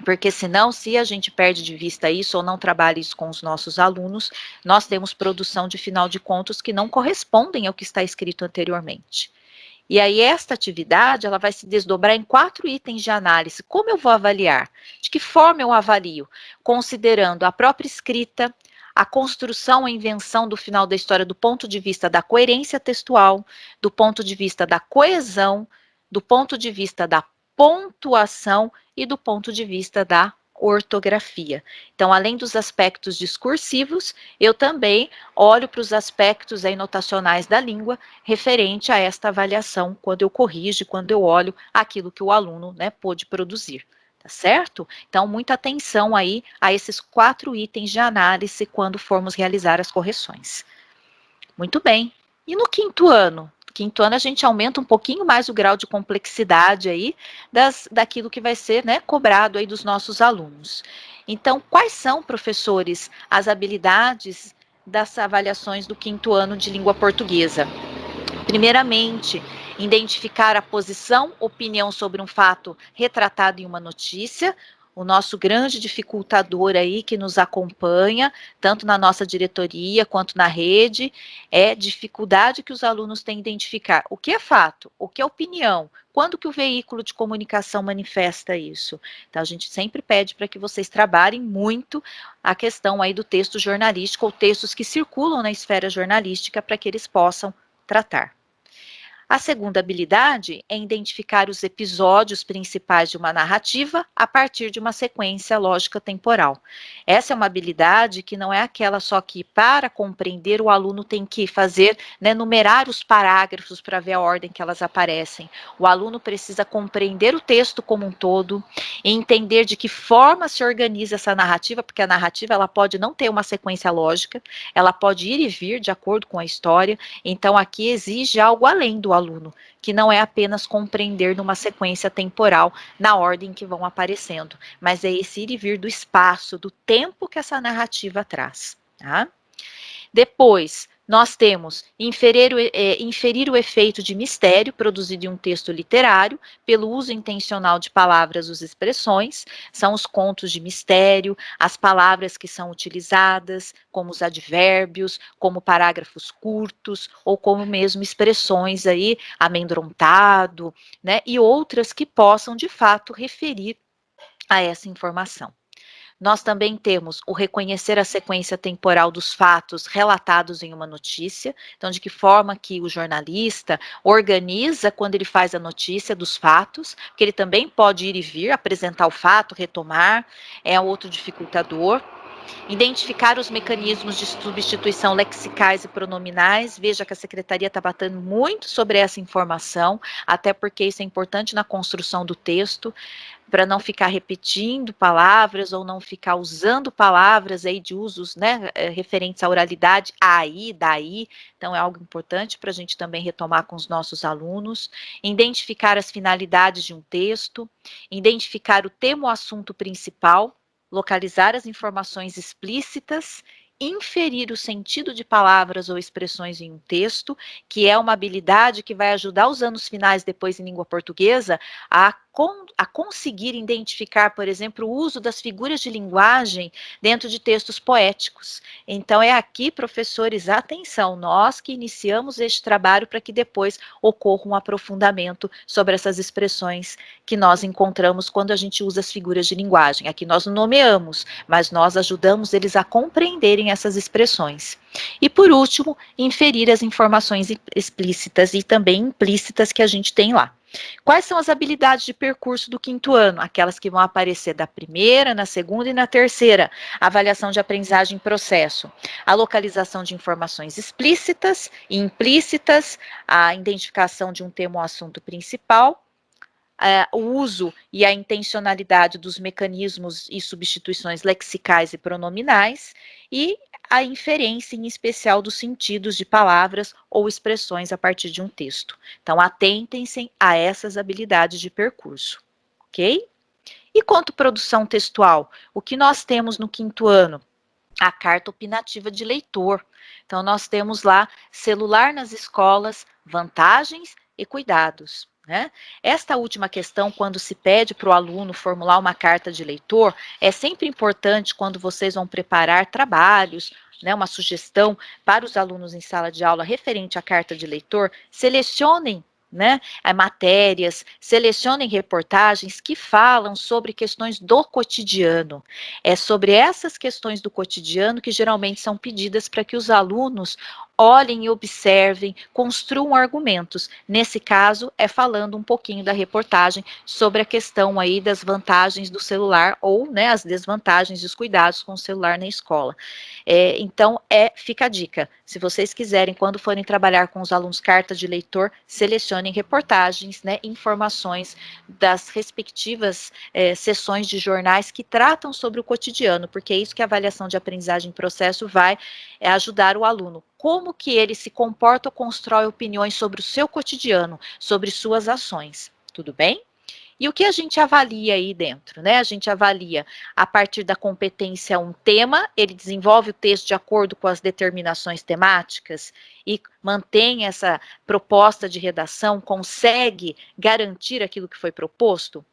Porque senão, se a gente perde de vista isso ou não trabalha isso com os nossos alunos, nós temos produção de final de contos que não correspondem ao que está escrito anteriormente. E aí esta atividade, ela vai se desdobrar em 4 itens de análise. Como eu vou avaliar? De que forma eu avalio? Considerando a própria escrita, a construção, a invenção do final da história do ponto de vista da coerência textual, do ponto de vista da coesão, do ponto de vista da pontuação e do ponto de vista da ortografia. Então, além dos aspectos discursivos, eu também olho para os aspectos aí notacionais da língua referente a esta avaliação, quando eu corrijo, quando eu olho aquilo que o aluno, né, pôde produzir. Tá certo? Então, muita atenção aí a esses 4 itens de análise quando formos realizar as correções. Muito bem. E no quinto ano? No quinto ano a gente aumenta um pouquinho mais o grau de complexidade aí daquilo que vai ser, né, cobrado aí dos nossos alunos. Então, quais são, professores, as habilidades das avaliações do quinto ano de língua portuguesa? Primeiramente, identificar a posição, opinião sobre um fato retratado em uma notícia, o nosso grande dificultador aí que nos acompanha, tanto na nossa diretoria quanto na rede, é dificuldade que os alunos têm em identificar o que é fato, o que é opinião, quando que o veículo de comunicação manifesta isso. Então, a gente sempre pede para que vocês trabalhem muito a questão aí do texto jornalístico ou textos que circulam na esfera jornalística para que eles possam tratar. A segunda habilidade é identificar os episódios principais de uma narrativa a partir de uma sequência lógica temporal. Essa é uma habilidade que não é aquela só que, para compreender, o aluno tem que fazer, né, numerar os parágrafos para ver a ordem que elas aparecem. O aluno precisa compreender o texto como um todo e entender de que forma se organiza essa narrativa, porque a narrativa ela pode não ter uma sequência lógica, ela pode ir e vir de acordo com a história. Então, aqui exige algo além do aluno, que não é apenas compreender numa sequência temporal na ordem que vão aparecendo, mas é esse ir e vir do espaço, do tempo que essa narrativa traz. Tá? Depois, nós temos inferir o efeito de mistério produzido em um texto literário pelo uso intencional de palavras ou expressões, são os contos de mistério, as palavras que são utilizadas, como os advérbios, como parágrafos curtos, ou como mesmo expressões aí, amedrontado, né, e outras que possam, de fato, referir a essa informação. Nós também temos o reconhecer a sequência temporal dos fatos relatados em uma notícia, então de que forma que o jornalista organiza quando ele faz a notícia dos fatos, porque ele também pode ir e vir, apresentar o fato, retomar, é outro dificultador. Identificar os mecanismos de substituição lexicais e pronominais. Veja que a secretaria está batendo muito sobre essa informação, até porque isso é importante na construção do texto, para não ficar repetindo palavras ou não ficar usando palavras aí de usos, né, referentes à oralidade, aí, daí. Então, é algo importante para a gente também retomar com os nossos alunos. Identificar as finalidades de um texto, identificar o tema ou assunto principal, localizar as informações explícitas, inferir o sentido de palavras ou expressões em um texto, que é uma habilidade que vai ajudar os anos finais depois em língua portuguesa a conseguir identificar, por exemplo, o uso das figuras de linguagem dentro de textos poéticos. Então, é aqui, professores, atenção, nós que iniciamos este trabalho para que depois ocorra um aprofundamento sobre essas expressões que nós encontramos quando a gente usa as figuras de linguagem. Aqui nós não nomeamos, mas nós ajudamos eles a compreenderem essas expressões. E, por último, inferir as informações explícitas e também implícitas que a gente tem lá. Quais são as habilidades de percurso do quinto ano? Aquelas que vão aparecer da primeira, na segunda e na terceira. Avaliação de aprendizagem em processo. A localização de informações explícitas e implícitas, a identificação de um tema ou assunto principal, o uso e a intencionalidade dos mecanismos e substituições lexicais e pronominais, e a inferência, em especial, dos sentidos de palavras ou expressões a partir de um texto. Então, atentem-se a essas habilidades de percurso, ok? E quanto à produção textual, o que nós temos no quinto ano? A carta opinativa de leitor. Então, nós temos lá celular nas escolas, vantagens e cuidados. Né? Esta última questão, quando se pede para o aluno formular uma carta de leitor, é sempre importante quando vocês vão preparar trabalhos, né, uma sugestão para os alunos em sala de aula referente à carta de leitor, selecionem, né, matérias, selecionem reportagens que falam sobre questões do cotidiano. É sobre essas questões do cotidiano que geralmente são pedidas para que os alunos olhem e observem, construam argumentos. Nesse caso, é falando um pouquinho da reportagem sobre a questão aí das vantagens do celular ou, né, as desvantagens e os cuidados com o celular na escola. Então, fica a dica. Se vocês quiserem, quando forem trabalhar com os alunos carta de leitor, selecionem reportagens, né, informações das respectivas sessões de jornais que tratam sobre o cotidiano, porque é isso que a avaliação de aprendizagem em processo vai ajudar o aluno. Como que ele se comporta ou constrói opiniões sobre o seu cotidiano, sobre suas ações, tudo bem? E o que a gente avalia aí dentro, né? A gente avalia a partir da competência um tema, ele desenvolve o texto de acordo com as determinações temáticas e mantém essa proposta de redação, consegue garantir aquilo que foi proposto?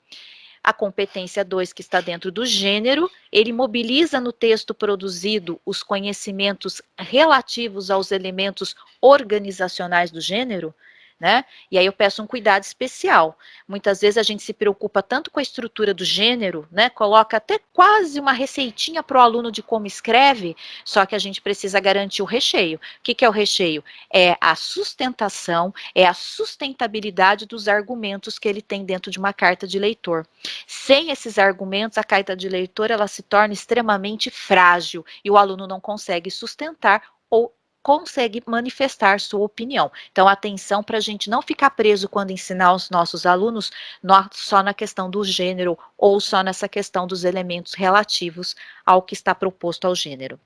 A competência 2, que está dentro do gênero, ele mobiliza no texto produzido os conhecimentos relativos aos elementos organizacionais do gênero, né? E aí eu peço um cuidado especial. Muitas vezes a gente se preocupa tanto com a estrutura do gênero, né? Coloca até quase uma receitinha para o aluno de como escreve, só que a gente precisa garantir o recheio. O que é o recheio? É a sustentação, é a sustentabilidade dos argumentos que ele tem dentro de uma carta de leitor. Sem esses argumentos, a carta de leitor ela se torna extremamente frágil e o aluno não consegue sustentar ou consegue manifestar sua opinião. Então, atenção para a gente não ficar preso quando ensinar os nossos alunos só na questão do gênero ou só nessa questão dos elementos relativos ao que está proposto ao gênero.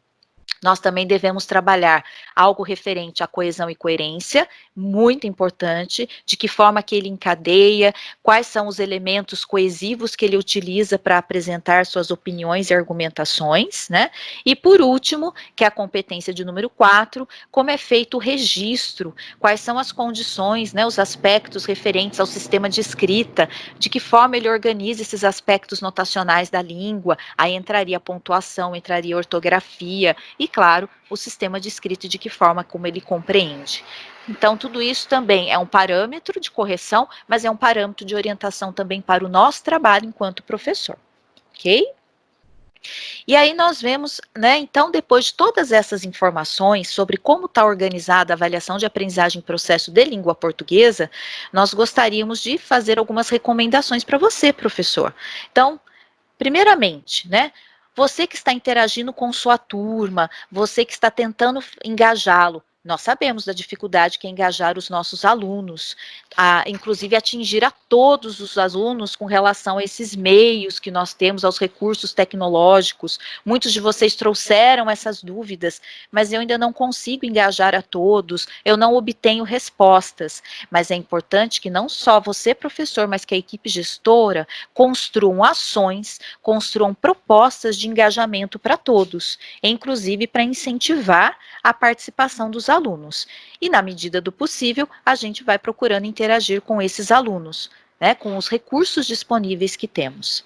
Nós também devemos trabalhar algo referente à coesão e coerência, muito importante, de que forma que ele encadeia, quais são os elementos coesivos que ele utiliza para apresentar suas opiniões e argumentações, né? E por último, que é a competência de número 4, como é feito o registro, quais são as condições, né, os aspectos referentes ao sistema de escrita, de que forma ele organiza esses aspectos notacionais da língua, aí entraria a pontuação, entraria a ortografia, e, claro, o sistema de escrita e de que forma como ele compreende. Então, tudo isso também é um parâmetro de correção, mas é um parâmetro de orientação também para o nosso trabalho enquanto professor, ok? E aí nós vemos, né, então, depois de todas essas informações sobre como está organizada a avaliação de aprendizagem em processo de língua portuguesa, nós gostaríamos de fazer algumas recomendações para você, professor. Então, primeiramente, né, Você que está interagindo com sua turma, você que está tentando engajá-lo, nós sabemos da dificuldade que é engajar os nossos alunos, inclusive atingir a todos os alunos com relação a esses meios que nós temos, aos recursos tecnológicos. Muitos de vocês trouxeram essas dúvidas, mas eu ainda não consigo engajar a todos, eu não obtenho respostas. Mas é importante que não só você, professor, mas que a equipe gestora construam ações, construam propostas de engajamento para todos, inclusive para incentivar a participação dos alunos. E, na medida do possível, a gente vai procurando interagir com esses alunos, né, com os recursos disponíveis que temos.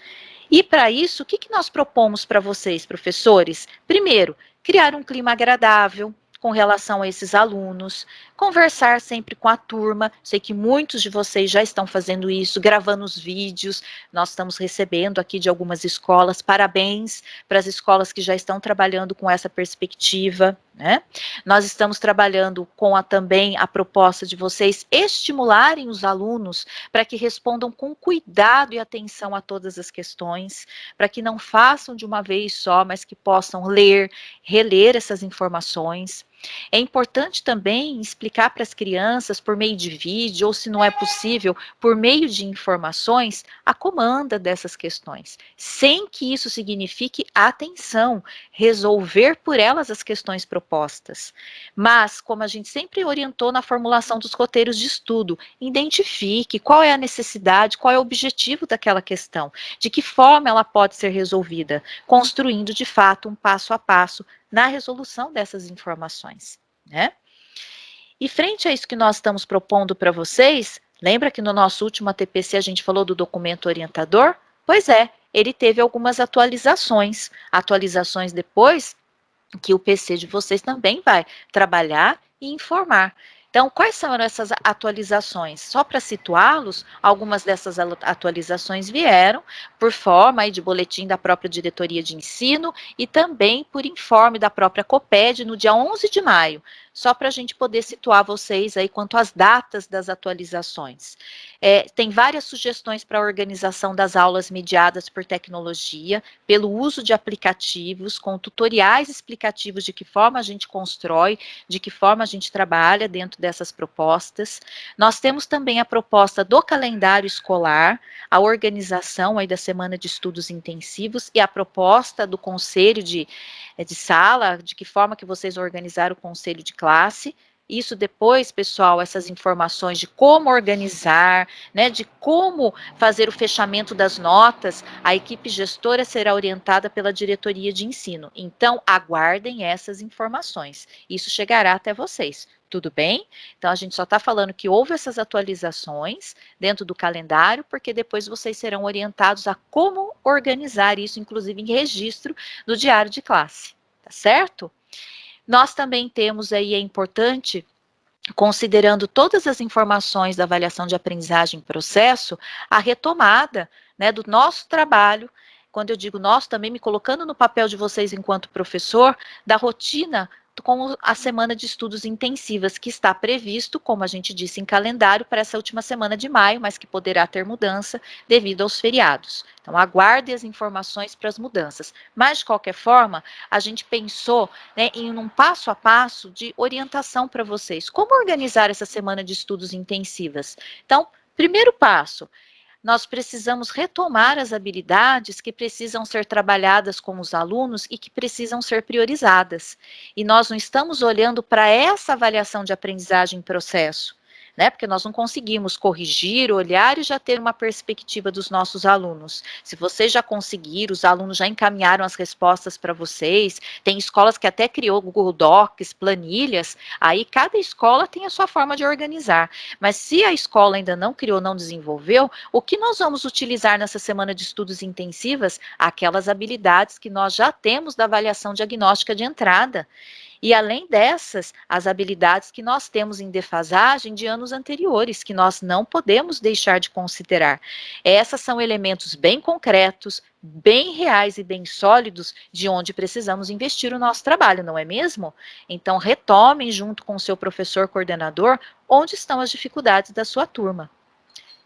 E, para isso, o que nós propomos para vocês, professores? Primeiro, criar um clima agradável com relação a esses alunos, conversar sempre com a turma. Sei que muitos de vocês já estão fazendo isso, gravando os vídeos. Nós estamos recebendo aqui de algumas escolas, parabéns para as escolas que já estão trabalhando com essa perspectiva, né? Nós estamos trabalhando com também a proposta de vocês estimularem os alunos para que respondam com cuidado e atenção a todas as questões, para que não façam de uma vez só, mas que possam ler, reler essas informações. É importante também explicar para as crianças, por meio de vídeo, ou se não é possível, por meio de informações, a comanda dessas questões, sem que isso signifique atenção, resolver por elas as questões propostas. Mas, como a gente sempre orientou na formulação dos roteiros de estudo, identifique qual é a necessidade, qual é o objetivo daquela questão, de que forma ela pode ser resolvida, construindo de fato um passo a passo na resolução dessas informações, né? E frente a isso que nós estamos propondo para vocês, lembra que no nosso último ATPC a gente falou do documento orientador? Pois é, ele teve algumas atualizações depois que o PC de vocês também vai trabalhar e informar. Então, quais são essas atualizações? Só para situá-los, algumas dessas atualizações vieram por forma aí de boletim da própria diretoria de ensino e também por informe da própria COPED no dia 11 de maio, só para a gente poder situar vocês aí quanto às datas das atualizações. Tem várias sugestões para a organização das aulas mediadas por tecnologia, pelo uso de aplicativos, com tutoriais explicativos de que forma a gente constrói, de que forma a gente trabalha dentro dessas propostas. Nós temos também a proposta do calendário escolar, a organização aí da semana de estudos intensivos e a proposta do conselho de sala, de que forma que vocês organizaram o conselho de classe. Isso depois, pessoal, essas informações de como organizar, né, de como fazer o fechamento das notas, a equipe gestora será orientada pela diretoria de ensino. Então, aguardem essas informações. Isso chegará até vocês. Tudo bem? Então, a gente só está falando que houve essas atualizações dentro do calendário, porque depois vocês serão orientados a como organizar isso, inclusive em registro do diário de classe. Tá certo? Nós também temos aí, é importante, considerando todas as informações da avaliação de aprendizagem em processo, a retomada, né, do nosso trabalho, quando eu digo nós, também me colocando no papel de vocês enquanto professor, da rotina com a semana de estudos intensivas, que está previsto, como a gente disse, em calendário para essa última semana de maio, mas que poderá ter mudança devido aos feriados. Então, aguarde as informações para as mudanças. Mas, de qualquer forma, a gente pensou, né, em um passo a passo de orientação para vocês. Como organizar essa semana de estudos intensivas? Então, primeiro passo, nós precisamos retomar as habilidades que precisam ser trabalhadas com os alunos e que precisam ser priorizadas. E nós não estamos olhando para essa avaliação de aprendizagem em processo, né? Porque nós não conseguimos corrigir, olhar e já ter uma perspectiva dos nossos alunos. Se vocês já conseguiram, os alunos já encaminharam as respostas para vocês, tem escolas que até criou Google Docs, planilhas, aí cada escola tem a sua forma de organizar. Mas se a escola ainda não criou, não desenvolveu, o que nós vamos utilizar nessa semana de estudos intensivas? Aquelas habilidades que nós já temos da avaliação diagnóstica de entrada. E além dessas, as habilidades que nós temos em defasagem de anos anteriores, que nós não podemos deixar de considerar. Essas são elementos bem concretos, bem reais e bem sólidos, de onde precisamos investir o nosso trabalho, não é mesmo? Então, retomem junto com o seu professor coordenador onde estão as dificuldades da sua turma.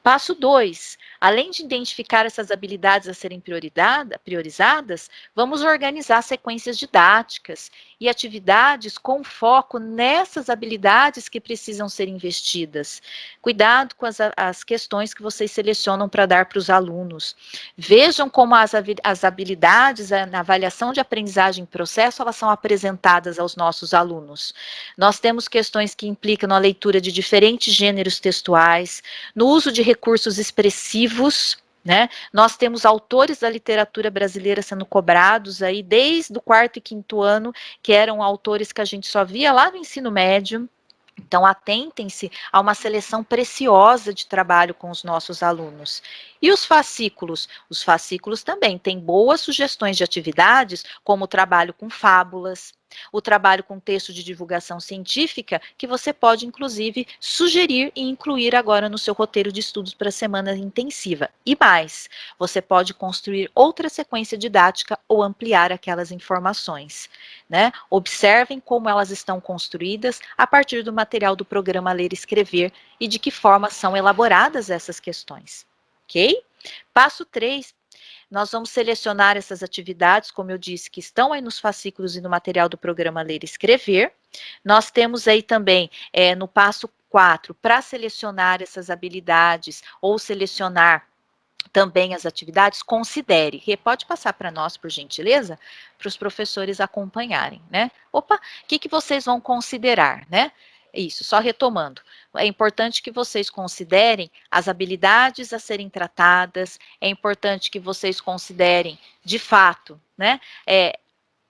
Passo 2, além de identificar essas habilidades a serem priorizadas, vamos organizar sequências didáticas e atividades com foco nessas habilidades que precisam ser investidas. Cuidado com as questões que vocês selecionam para dar para os alunos. Vejam como as habilidades na avaliação de aprendizagem em processo, elas são apresentadas aos nossos alunos. Nós temos questões que implicam a leitura de diferentes gêneros textuais, no uso de recursos expressivos, né? Nós temos autores da literatura brasileira sendo cobrados aí desde o 4º e 5º ano, que eram autores que a gente só via lá no ensino médio. Então, atentem-se a uma seleção preciosa de trabalho com os nossos alunos. E os fascículos? Os fascículos também têm boas sugestões de atividades, como o trabalho com fábulas, o trabalho com texto de divulgação científica, que você pode, inclusive, sugerir e incluir agora no seu roteiro de estudos para a semana intensiva. E mais, você pode construir outra sequência didática ou ampliar aquelas informações, né? Observem como elas estão construídas a partir do material do programa Ler e Escrever e de que forma são elaboradas essas questões, ok? Passo 3. Nós vamos selecionar essas atividades, como eu disse, que estão aí nos fascículos e no material do programa Ler e Escrever. Nós temos aí também, no passo 4, para selecionar essas habilidades ou selecionar também as atividades, considere. Pode passar para nós, por gentileza, para os professores acompanharem, né? Opa, o que vocês vão considerar, né? Isso, só retomando. É importante que vocês considerem as habilidades a serem tratadas, é importante que vocês considerem, de fato, né?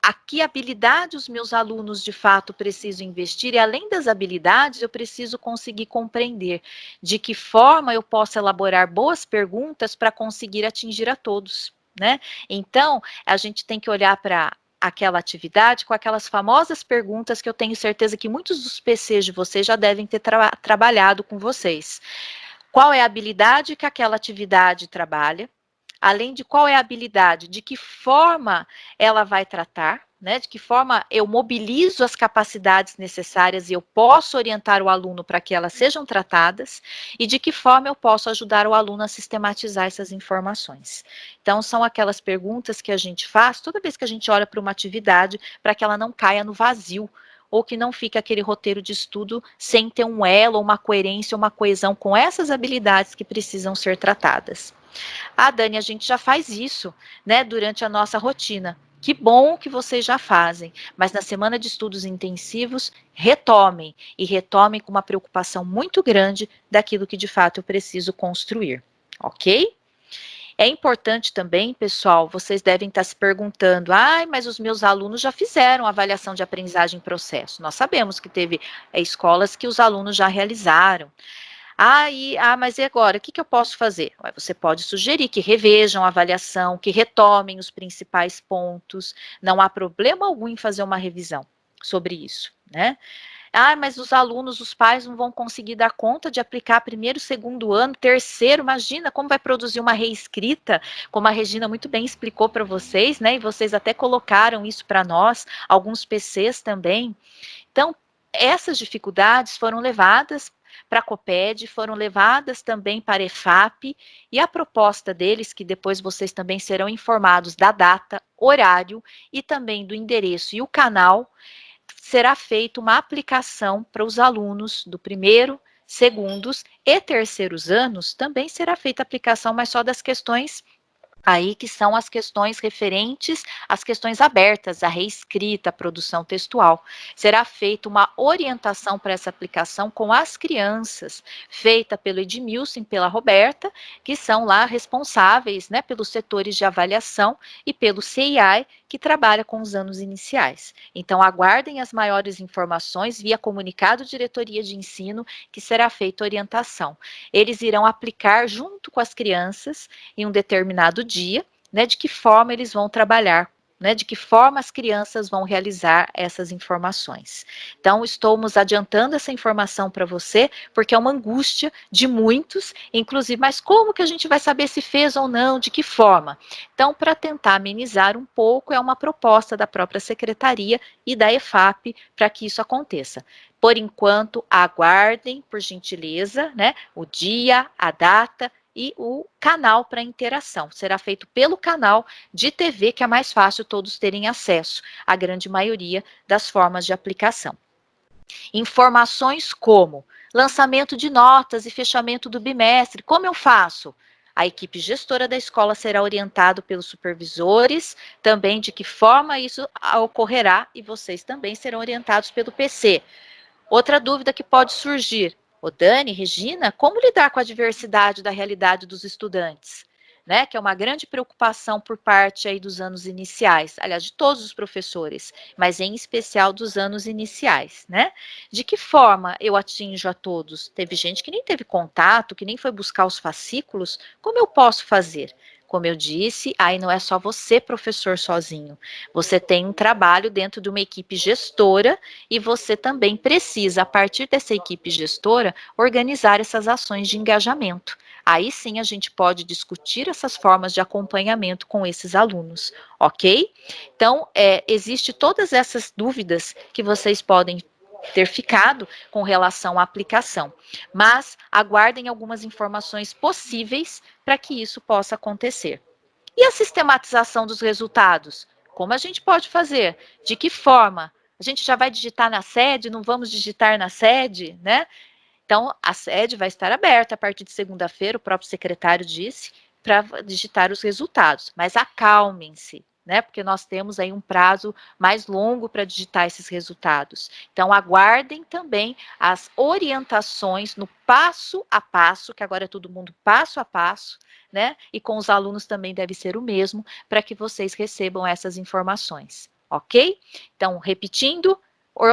A que habilidade os meus alunos de fato precisam investir, e além das habilidades, eu preciso conseguir compreender de que forma eu posso elaborar boas perguntas para conseguir atingir a todos, né? Então, a gente tem que olhar para aquela atividade com aquelas famosas perguntas que eu tenho certeza que muitos dos PCs de vocês já devem ter trabalhado com vocês. Qual é a habilidade que aquela atividade trabalha? Além de qual é a habilidade, de que forma ela vai tratar, né? De que forma eu mobilizo as capacidades necessárias e eu posso orientar o aluno para que elas sejam tratadas, e de que forma eu posso ajudar o aluno a sistematizar essas informações. Então, são aquelas perguntas que a gente faz toda vez que a gente olha para uma atividade, para que ela não caia no vazio, ou que não fique aquele roteiro de estudo sem ter um elo, uma coerência, uma coesão com essas habilidades que precisam ser tratadas. Ah, Dani, a gente já faz isso, né, durante a nossa rotina. Que bom que vocês já fazem, mas na semana de estudos intensivos, retomem, e retomem com uma preocupação muito grande daquilo que de fato eu preciso construir, ok? É importante também, pessoal, vocês devem estar se perguntando, mas os meus alunos já fizeram avaliação de aprendizagem em processo. Nós sabemos que teve escolas que os alunos já realizaram. Mas e agora? O que eu posso fazer? Você pode sugerir que revejam a avaliação, que retomem os principais pontos. Não há problema algum em fazer uma revisão sobre isso, né? Mas os alunos, os pais não vão conseguir dar conta de aplicar primeiro, segundo ano, terceiro. Imagina como vai produzir uma reescrita, como a Regina muito bem explicou para vocês, né? E vocês até colocaram isso para nós, alguns PCs também. Então, essas dificuldades foram levadas para a COPED, foram levadas também para a EFAP, e a proposta deles, que depois vocês também serão informados da data, horário e também do endereço e o canal, será feita uma aplicação para os alunos do primeiro, segundos e terceiros anos, também será feita a aplicação, mas só das questões aí que são as questões referentes às questões abertas, a reescrita, a produção textual. Será feita uma orientação para essa aplicação com as crianças, feita pelo Edmilson e pela Roberta, que são lá responsáveis, né, pelos setores de avaliação, e pelo CII, que trabalha com os anos iniciais. Então, aguardem as maiores informações via comunicado diretoria de ensino, que será feita orientação. Eles irão aplicar junto com as crianças em um determinado dia, né, de que forma eles vão trabalhar né, de que forma as crianças vão realizar essas informações. Então, estamos adiantando essa informação para você, porque é uma angústia de muitos, inclusive, mas como que a gente vai saber se fez ou não, de que forma? Então, para tentar amenizar um pouco, é uma proposta da própria secretaria e da EFAP para que isso aconteça. Por enquanto, aguardem, por gentileza, né, o dia, a data e o canal para interação. Será feito pelo canal de TV, que é mais fácil todos terem acesso à grande maioria das formas de aplicação. Informações como lançamento de notas e fechamento do bimestre. Como eu faço? A equipe gestora da escola será orientada pelos supervisores, também de que forma isso ocorrerá, e vocês também serão orientados pelo PC. Outra dúvida que pode surgir: ô Dani, Regina, como lidar com a diversidade da realidade dos estudantes? Né, que é uma grande preocupação por parte aí dos anos iniciais, aliás, de todos os professores, mas em especial dos anos iniciais, né? De que forma eu atinjo a todos? Teve gente que nem teve contato, que nem foi buscar os fascículos, como eu posso fazer? Como eu disse, aí não é só você, professor, sozinho. Você tem um trabalho dentro de uma equipe gestora e você também precisa, a partir dessa equipe gestora, organizar essas ações de engajamento. Aí sim a gente pode discutir essas formas de acompanhamento com esses alunos, ok? Então, existe todas essas dúvidas que vocês podem ter ficado com relação à aplicação, mas aguardem algumas informações possíveis para que isso possa acontecer. E a sistematização dos resultados? Como a gente pode fazer? De que forma? A gente já vai digitar na sede, não vamos digitar na sede, né? Então, a sede vai estar aberta a partir de segunda-feira, o próprio secretário disse, para digitar os resultados. Mas acalmem-se, né? Porque nós temos aí um prazo mais longo para digitar esses resultados. Então, aguardem também as orientações no passo a passo, que agora é todo mundo passo a passo, né? E com os alunos também deve ser o mesmo, para que vocês recebam essas informações, ok? Então, repetindo,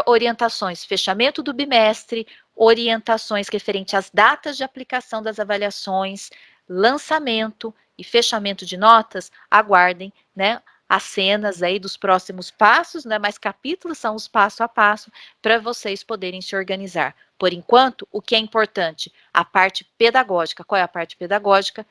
orientações, fechamento do bimestre, orientações referentes às datas de aplicação das avaliações, lançamento e fechamento de notas, aguardem, né, as cenas aí dos próximos passos, né, mas capítulos são os passo a passo para vocês poderem se organizar. Por enquanto, o que é importante? A parte pedagógica. Qual é a parte pedagógica?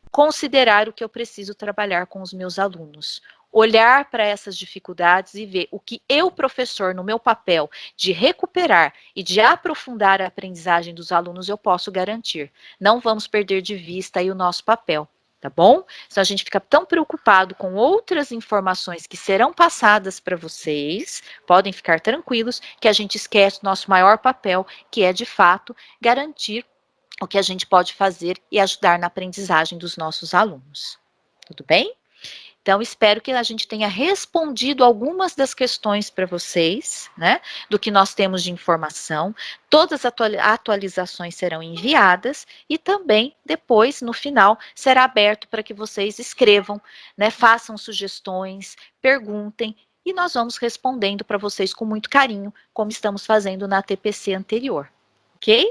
Considerar o que eu preciso trabalhar com os meus alunos. Olhar para essas dificuldades e ver o que eu, professor, no meu papel de recuperar e de aprofundar a aprendizagem dos alunos, eu posso garantir. Não vamos perder de vista aí o nosso papel, tá bom? Se a gente fica tão preocupado com outras informações que serão passadas para vocês, podem ficar tranquilos que a gente esquece o nosso maior papel, que é, de fato, garantir o que a gente pode fazer e ajudar na aprendizagem dos nossos alunos. Tudo bem? Então, espero que a gente tenha respondido algumas das questões para vocês, né? Do que nós temos de informação. Todas as atualizações serão enviadas e também, depois, no final, será aberto para que vocês escrevam, né? Façam sugestões, perguntem e nós vamos respondendo para vocês com muito carinho, como estamos fazendo na TPC anterior. Ok?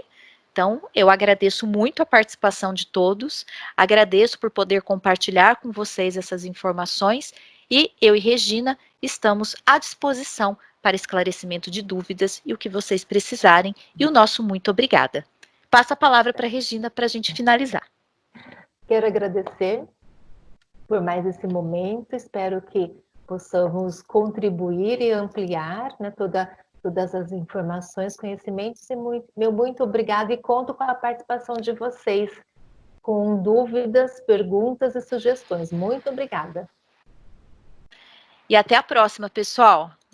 Então, eu agradeço muito a participação de todos, agradeço por poder compartilhar com vocês essas informações e eu e Regina estamos à disposição para esclarecimento de dúvidas e o que vocês precisarem, e o nosso muito obrigada. Passo a palavra para a Regina para a gente finalizar. Quero agradecer por mais esse momento, espero que possamos contribuir e ampliar, né, todas as informações, conhecimentos, e meu muito obrigada, e conto com a participação de vocês, com dúvidas, perguntas e sugestões. Muito obrigada. E até a próxima, pessoal!